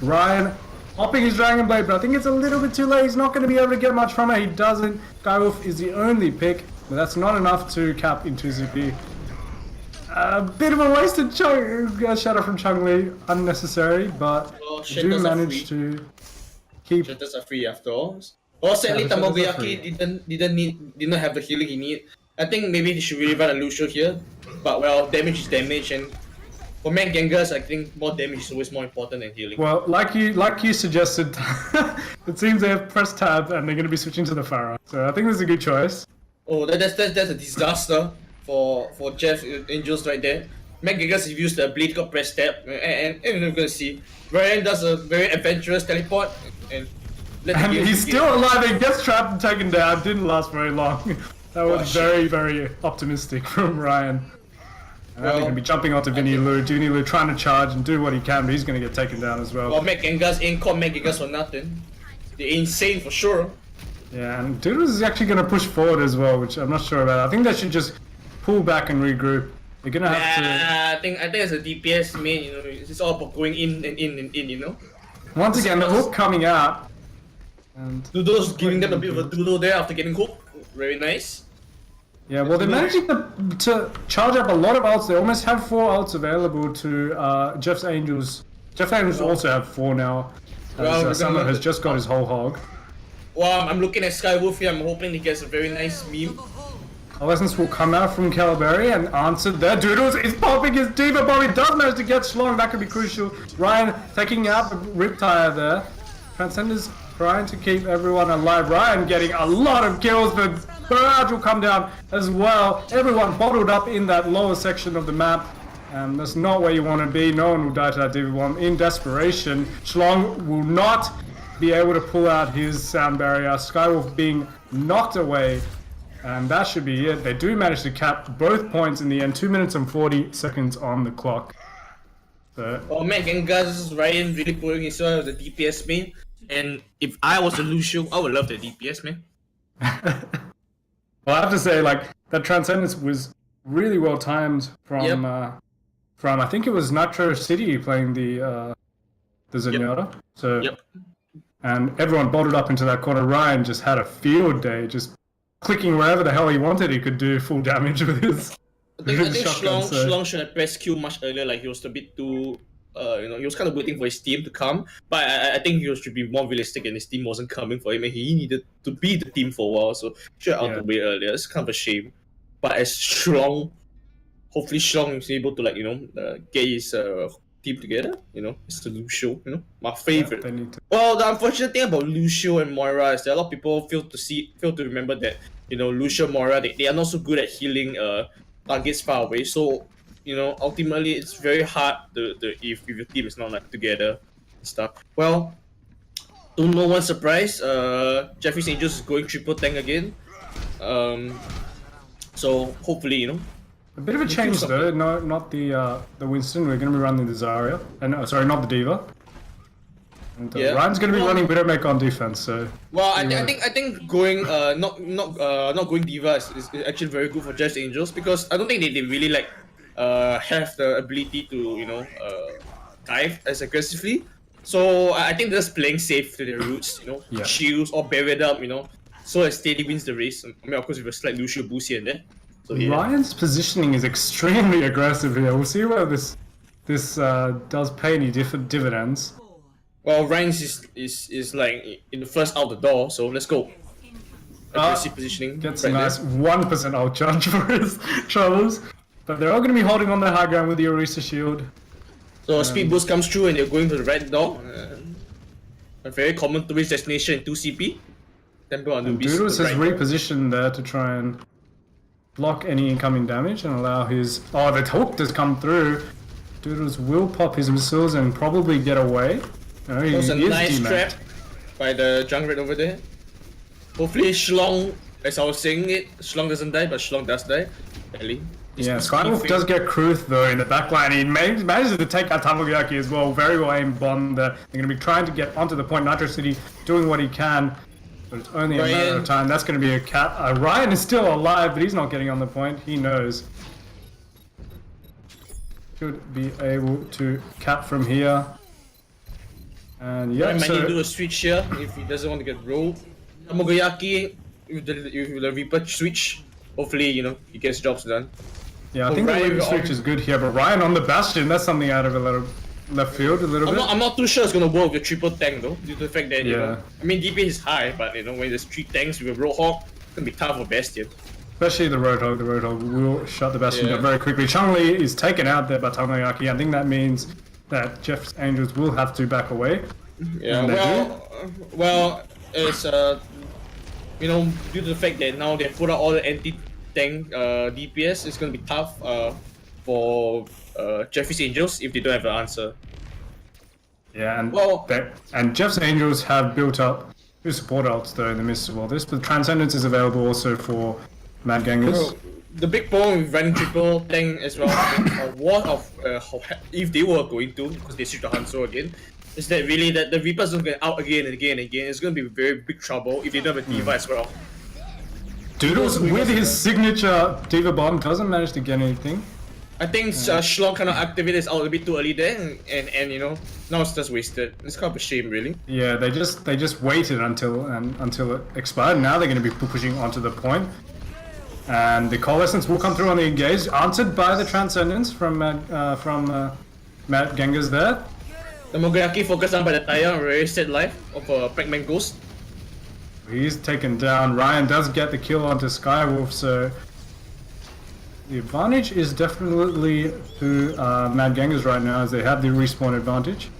Ryan popping his Dragon Blade, but I think it's a little bit too late. He's not going to be able to get much from it. He doesn't. Skywolf is the only pick, but that's not enough to cap into ZP. A bit of a wasted shadow from Chun-Li. Unnecessary, but do manage to keep... Shatters are free after all. Well, sadly, Tamagaki didn't have the healing he needed. I think maybe they should really run a Lucio here, but well, damage is damage, and for Mac Gangaz, I think more damage is always more important than healing. Well, like you suggested, it seems they have pressed tab and they're going to be switching to the Pharah, so I think this is a good choice. Oh, that's a disaster for Jeff Angels right there. Mac Gangaz used the ability to press tab, and we're going to see Ryan does a very adventurous teleport, and he's still alive and gets trapped and taken down. Didn't last very long. That was very, very optimistic from Ryan. And I think he'll be jumping onto Vinny Lu. Vinny Lu trying to charge and do what he can, but he's going to get taken down as well. Well, Mac Gangaz ain't caught Mac Gangaz for nothing. They're insane for sure. Yeah, and Doodles is actually going to push forward as well, which I'm not sure about. I think they should just pull back and regroup. They're going to have to... I think as a DPS main, it's all about going in and in, Once again, the hook coming out. And Doodle's giving them a bit of a doodle there after getting hooked. Very nice. Yeah, well, they're managing to charge up a lot of ults. They almost have 4 ults available to Jeff's Angels. Jeff Angels also have 4 now. Summer has just got his whole hog. Well, I'm looking at Skywolf here. I'm hoping he gets a very nice meme. Coalescence will come out from Calberry and answer there. Doodles is popping his Diva Bomb. He does manage to get Schlong. That could be crucial. Ryan taking out the Riptire there. Transcenders trying to keep everyone alive. Ryan getting a lot of kills, but Barrage will come down as well. Everyone bottled up in that lower section of the map. And that's not where you want to be. No one will die to that Diva Bomb in desperation. Schlong will not be able to pull out his sound barrier. Skywolf being knocked away. And that should be it. They do manage to cap both points in the end. 2 minutes and 40 seconds on the clock. So, oh man, Gangaz, Ryan really pulling himself as a DPS main. And if I was a Lucio, I would love the DPS, man. Well, I have to say, like, that Transcendence was really well timed from I think it was Nitro City playing the Zenyatta. So, and everyone bolted up into that corner. Ryan just had a field day, just clicking wherever the hell he wanted. He could do full damage with his. I think Schlong should have pressed Q much earlier. Like he was a bit too, he was kind of waiting for his team to come. But I think he should be more realistic, and his team wasn't coming for him, and he needed to be the team for a while. So should have out the way earlier. It's kind of a shame. But as Schlong, hopefully Schlong is able to get his team together. It's the Lucio. My favorite. Yeah, well, the unfortunate thing about Lucio and Moira is that a lot of people fail to remember that Lucio and Moira they are not so good at healing targets far away. So ultimately it's very hard if your team is not together. stuff. Well, to no one's surprise, Jeffrey's Angels is going triple tank again. So hopefully, you know. A bit of a change though. No, not the Winston. We're going to be running the Zarya, and sorry, not the Diva. And, Ryan's going to be running Widowmaker on defense. So. Well, I think going not going Diva is actually very good for Jeff's Angels, because I don't think they really like have the ability to, you know, dive as aggressively. So I think they're just playing safe to their roots, you know, shields or barrier up, you know, so as steady wins the race. I mean, of course, with a slight Lucio boost here and there. So, yeah. Ryan's positioning is extremely aggressive here. We'll see whether this does pay any dividends. Well, Ryan's is like in the first out the door, so let's go. Aggressive positioning. Gets a nice 1% out charge for his troubles. But they're all going to be holding on the high ground with the Orisa shield. So speed boost comes through and they're going to the right door. A very common tourist destination in 2 CP. Temple on the beast. Doodles has repositioned there to try and block any incoming damage and allow his... Oh, the hook does come through. Doodles will pop his missiles and probably get away. Oh, that was a nice trap by the Junkrat over there. Hopefully Shlong, as I was saying it, Shlong doesn't die, but Shlong does die. Barely. Yeah, Skywolf does get Kruth though in the backline. He manages to take out Tamoyaki as well. Very well aimed bomb there. They're going to be trying to get onto the point. Nitro City doing what he can, but it's only a matter of time. That's going to be a cap. Ryan is still alive, but he's not getting on the point. He knows. Should be able to cap from here. And yeah, Ryan might need to do a switch here if he doesn't want to get rolled. Tamoyaki with the Reaper switch. Hopefully, you know, he gets jobs done. Yeah, I think the Reaper switch is good here, but Ryan on the Bastion, that's something out of a little left field a little bit. I'm not too sure it's gonna work with triple tank though, due to the fact that you know, I mean DP is high, but you know when there's 3 tanks with a Roadhog, it's gonna be tough for Bastion. Especially the Roadhog. The Roadhog will shut the Bastion down very quickly. Chun-Li is taken out there by Tamoyaki. I think that means that Jeff's Angels will have to back away. Yeah, well, it's you know, due to the fact that now they put out all the anti-tank DPS, it's gonna be tough for Jeffrey's Angels if they don't have an answer. Yeah, and Jeff's Angels have built up 2 support ults though in the midst of all this, but Transcendence is available also for Mad Gangaz. The big problem with running triple tank as well, if they were going to, because they switched to Hanzo again, is that really that the Reapers don't get out again and again and again. It's going to be very big trouble if they don't have a Diva as well. Doodles with his signature Diva bomb doesn't manage to get anything. I think Shlong kind of activated his ult a bit too early there, and you know, now it's just wasted. It's kind of a shame, really. Yeah, they just waited until it expired. Now they're going to be pushing onto the point. And the Coalescence will come through on the engage, answered by the Transcendence from Matt Gangaz there. The Mogayaki focused on by the Taya, very sad life of a Pac-Man Ghost. He's taken down. Ryan does get the kill onto Skywolf, so the advantage is definitely to Mad Gangaz right now, as they have the respawn advantage.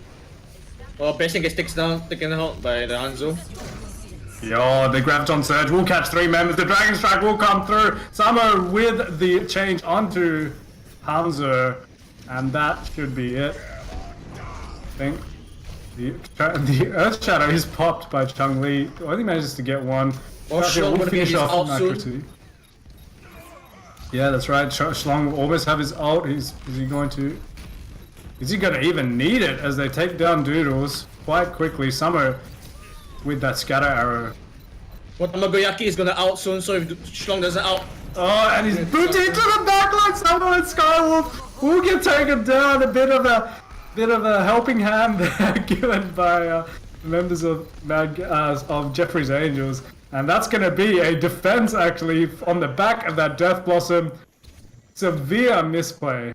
Well, Bastion gets taken out by the Hanzo. Yo, the Graviton Surge will catch 3 members. The Dragon Strike will come through. Samo with the change onto Hanzo, and that should be it. I think the Earth Shadow is popped by Chun-Li. Only manages to get one. Shlong will finish off Nitro City. Yeah, that's right. Shlong will always have his ult. Is he going to even need it as they take down Doodles quite quickly? Samo with that scatter arrow. Well, Tamagoyaki is gonna out soon, so if Shlong doesn't out. Oh, and he's booted into the backline. Samo and Skywolf will get taken down. A bit of a helping hand there given by members of Jeffrey's Angels, and that's going to be a defense actually on the back of that Death Blossom. Severe misplay.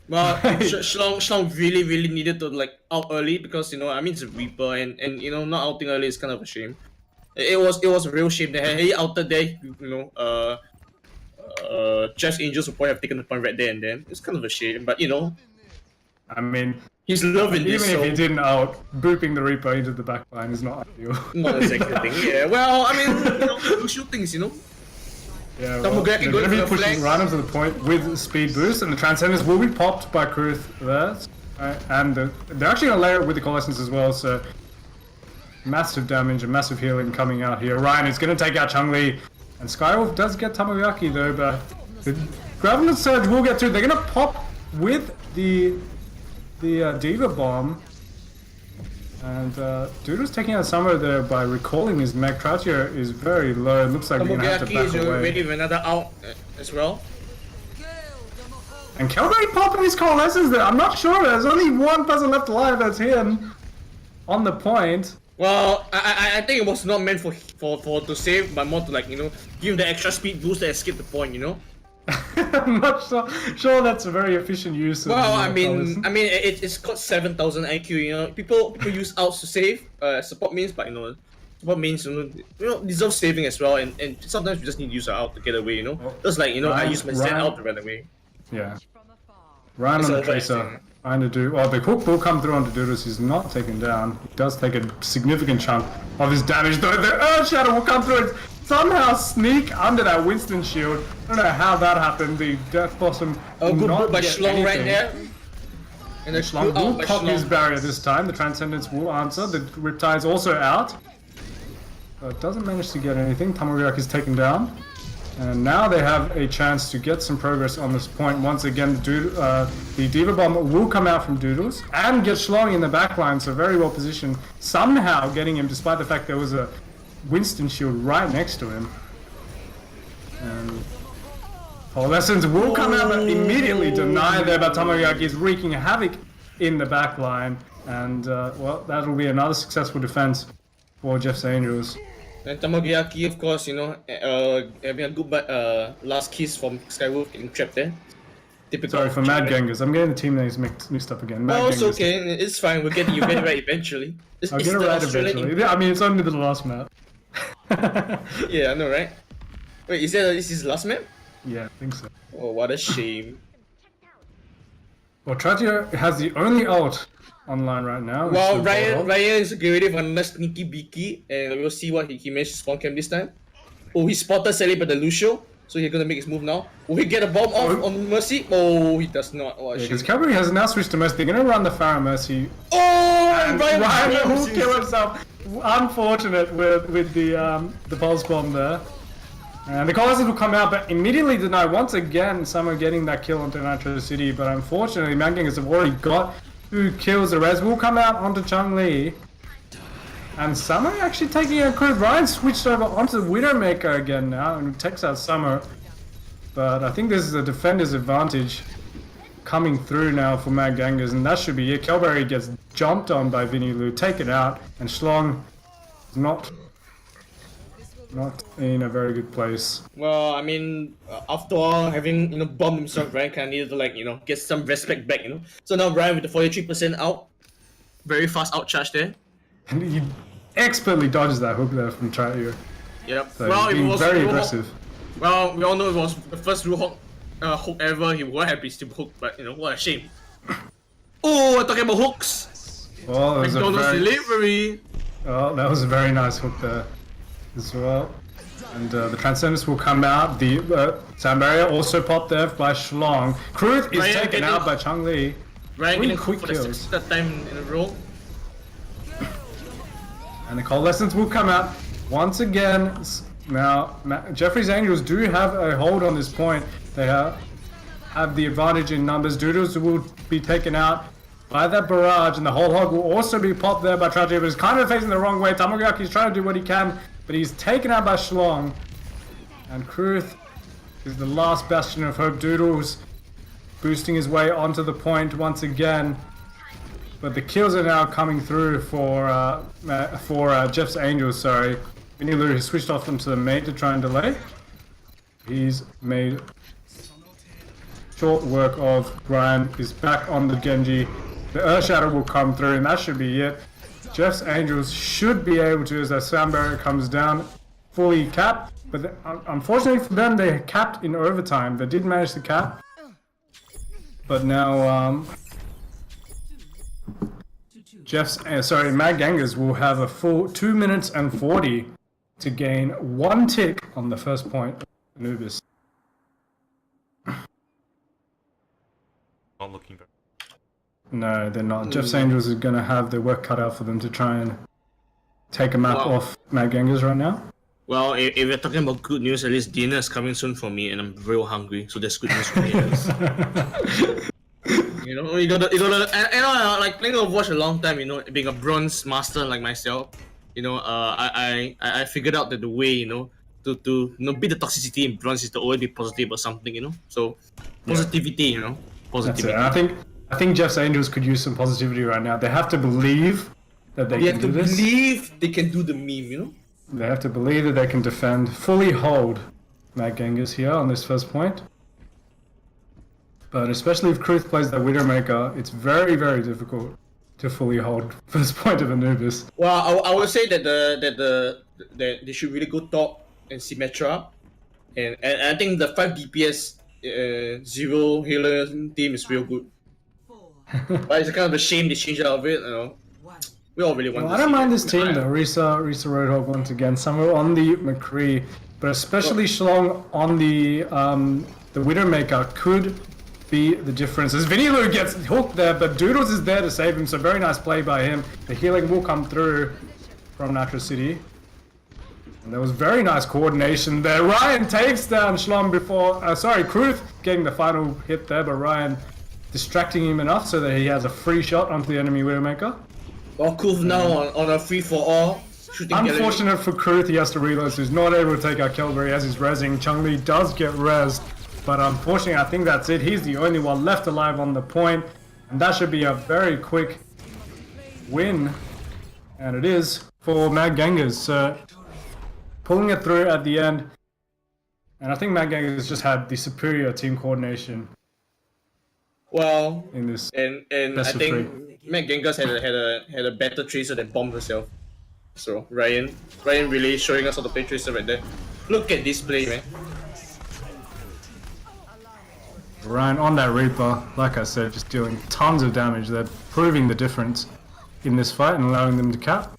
Well, Shlong really needed to like out early, because you know, I mean, it's a Reaper, and you know, not outing early is kind of a shame. It was a real shame that he outed there. You know, Jeff's Angels would probably have taken the point right there and then. It's kind of a shame, but you know, I mean, he's loving this. Even if he didn't out, booping the Reaper into the backline is not ideal. Not exactly thing. Yeah. Well, I mean, you know, do shootings, you know. Yeah, well, they're going to be pushing right onto the point with speed boost, and the Transcendence will be popped by Kruth there. And they're actually going to layer it with the Coalescence as well, so massive damage and massive healing coming out here. Ryan is going to take out Chun-Li, and Skywolf does get Tamoyaki though, but the Graviton Surge will get through. They're going to pop with the Diva Bomb. And Doodle's taking out Summer there by recalling his mech. Trautier is very low. It looks like we're going to have to back is away. ready with another out as well. And Kelberry popping his Coalescence there. I'm not sure. There's only one person left alive. That's him on the point. Well, I think it was not meant for to save, but more to like, you know, give him the extra speed boost to escape the point, you know. I'm not sure that's a very efficient use. Well, of I mean, it's got 7,000 IQ. You know, people use outs to save support means, but you know, support means you know deserve saving as well. And sometimes you just need to use an out to get away. You know, just like you know, I use my stand out to run away. Yeah. Ryan on the Tracer trying to do. Well, the hook will come through onto Doodles. He's not taken down. He does take a significant chunk of his damage, though. The Earth Shadow will come through and somehow sneak under that Winston shield. I don't know how that happened. The Death Blossom. Oh, good not by get Schlong right anything. there. And the Schlong will pop his barrier this time. The Transcendence will answer. The Riptide is also out. But doesn't manage to get anything. Tamariak is taken down. And now they have a chance to get some progress on this point. Once again, the Diva Bomb will come out from Doodles and get Schlong in the backline, so very well positioned. Somehow getting him, despite the fact there was a Winston shield right next to him. And Coalescence will come out but immediately deny there, but Tamoyaki is wreaking havoc in the backline. And, well, that'll be another successful defense for Jeff's Angels. And Tamoyaki, of course, you know, having a good last kiss from Skywolf getting trapped there. Typical. Sorry for Mad Gangaz. I'm getting the team names mixed up again. Mad Oh, it's Gangaz. okay. It's fine. You get it right eventually. I'll get it right eventually. Yeah, I mean, it's only the last map. Yeah, I know, right? Wait, this is last map? Yeah, I think so. Oh, what a shame. Well, Trautier has the only ult online right now. Well, Ryan is getting ready for another sneaky beaky, and we'll see what he managed to spawn camp this time. Oh, he spotted Sally by the Lucio, so he's gonna make his move now. Will he get a bomb off on Mercy? Oh, he does not. Oh, because Calvary has now switched to Mercy. They're gonna run the Pharaoh Mercy. Oh, And Ryan will kill himself. Unfortunate with the pulse bomb there. And the Coalescence will come out, but immediately deny once again Summer getting that kill onto Nitro City. But unfortunately, Mangangers have already got 2 kills. The res will come out onto Chun-Li. And Summer actually taking a crit. Ryan switched over onto the Widowmaker again now and takes out Summer. But I think this is a defender's advantage coming through now for Mad Gangers, and that should be it. Kelberry gets jumped on by Vinny Lu, taken out, and Schlong is not in a very good place. Well, I mean, after all, having bombed himself, Ryan kind of needed to get some respect back, So now Ryan with the 43% out, very fast out charge there. And he expertly dodges that hook there from Trautier. Yep. So well, he's it being was very Ruhok. aggressive. Well, we all know it was the first Ruhok hook ever. He would have been still hooked, but what a shame. Oh, talking about hooks. Well, that was McDonald's delivery. Oh, that was a very nice hook there as well. And the Transcendence will come out. The Sound Barrier also popped there by Schlong. Kruth is Ryan taken getting- out by Chun-Li. Ryan Three getting quick hooked for the kills. 6th time in a row. And the Coalescence will come out once again. Now, Jeffrey's Angels do have a hold on this point. They have the advantage in numbers. Doodles will be taken out by that barrage, and the whole hog will also be popped there by Trautier, but he's kind of facing the wrong way. Tamoyaki's trying to do what he can, but he's taken out by Schlong. And Kruth is the last bastion of hope. Doodles boosting his way onto the point once again. But the kills are now coming through for Jeff's Angels, sorry. Vinny Lu has switched off into the mate to try and delay. He's made short work of. Ryan is back on the Genji. The Earth Shadow will come through, and that should be it. Jeff's Angels should be able to, as their Sound Barrier comes down, fully capped. But unfortunately for them, they capped in overtime. They did manage to cap. But now, Mad Gangers will have a full 2 minutes and 40 to gain 1 tick on the first point of Anubis. Not looking very. No, they're not. Jeff's Angels is going to have their work cut out for them to try and take a map off Mad Gangaz right now. Well, if we're talking about good news, at least dinner is coming soon for me, and I'm real hungry. So that's good news for me. At least. You know, you gotta, like playing Overwatch a long time. You know, being a bronze master like myself, you know, I figured out that the way, you know, to beat the toxicity in bronze is to always be positive or something. You know, so positivity. You know, positivity. That's it. I think Jeff's Angels could use some positivity right now. They have to believe that they can do this. Believe they can do the meme. You know. They have to believe that they can defend, fully hold Mad Gangaz here on this first point. But especially if Kruth plays the Widowmaker, it's very, very difficult to fully hold first point of Anubis. Well, I would say that that they should really go top and Symmetra, and I think the 5 DPS 0 healer team is real good. But it's kind of a shame they changed out of it. You know, we all really want. I don't mind this team though. Risa Roadhog once again. Somewhere on the McCree, but especially Shlong on the Widowmaker could be the difference. As Vinilu gets hooked there, but Doodles is there to save him. So very nice play by him. The healing will come through from Nitro City. And there was very nice coordination there. Ryan takes down Shlom before, Kruth getting the final hit there, but Ryan distracting him enough so that he has a free shot onto the enemy Widowmaker. Well, Kruth now on a free-for-all. Unfortunate for Kruth, he has to reload, so he's not able to take out Kelberry as he's rezzing. Chun-Li does get rezzed, but unfortunately I think that's it. He's the only one left alive on the point, and that should be a very quick win. And it is for Mad Gangaz. So pulling it through at the end, and I think Mad Gangaz just had the superior team coordination. Well, in this and I think Mad Gangaz had a better tracer than Bomb herself. So Ryan really showing us how to play tracer right there. Look at this play, man. Ryan on that Reaper, like I said, just dealing tons of damage. They're proving the difference in this fight and allowing them to cap.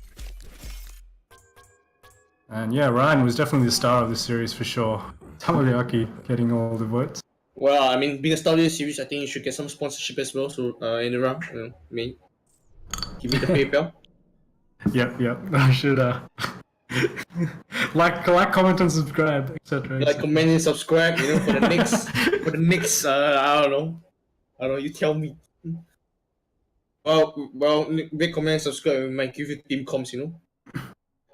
And yeah, Ryan was definitely the star of this series for sure. Tamariaki getting all the votes. Well, I mean, being a star of this series, I think you should get some sponsorship as well. So in the round, you know, give me the PayPal. Yep. I should like, comment, and subscribe, etc. Like, comment, and subscribe. You know, for the next, I don't know. You tell me. Well, make comment and subscribe. We might give you team comps. You know.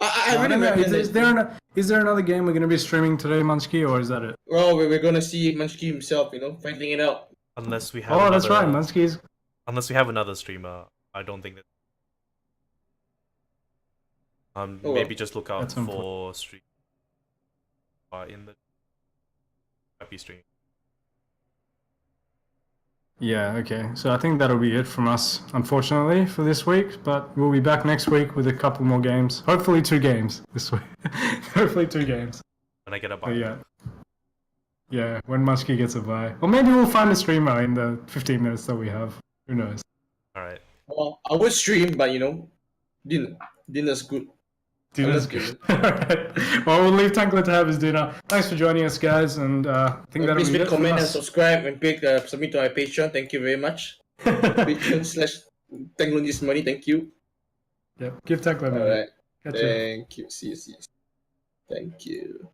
I really recommend. Is there another game we're going to be streaming today, Munchki, or is that it? Well, we're going to see Munchki himself, you know, fighting it out. Unless we have. That's right, Munchki's. Unless we have another streamer, I don't think that. Maybe just look out for stream. In the happy stream. Yeah, okay. So I think that'll be it from us, unfortunately, for this week. But we'll be back next week with a couple more games. Hopefully 2 games this week. Hopefully 2 games. When I get a buy. Yeah, when Munchki gets a buy. Or maybe we'll find a streamer in the 15 minutes that we have. Who knows? Alright. Well, I would stream, but you know, dinner's good. Dinner's good. Alright. Well, we'll leave Tanklet to have his dinner. Thanks for joining us, guys, and I think that'll be it. Please comment and subscribe and submit to our Patreon. Thank you very much. Patreon/Tanklet this money. Thank you. Yep. Give Tanklet money. Alright. Thank you. See you. Thank you.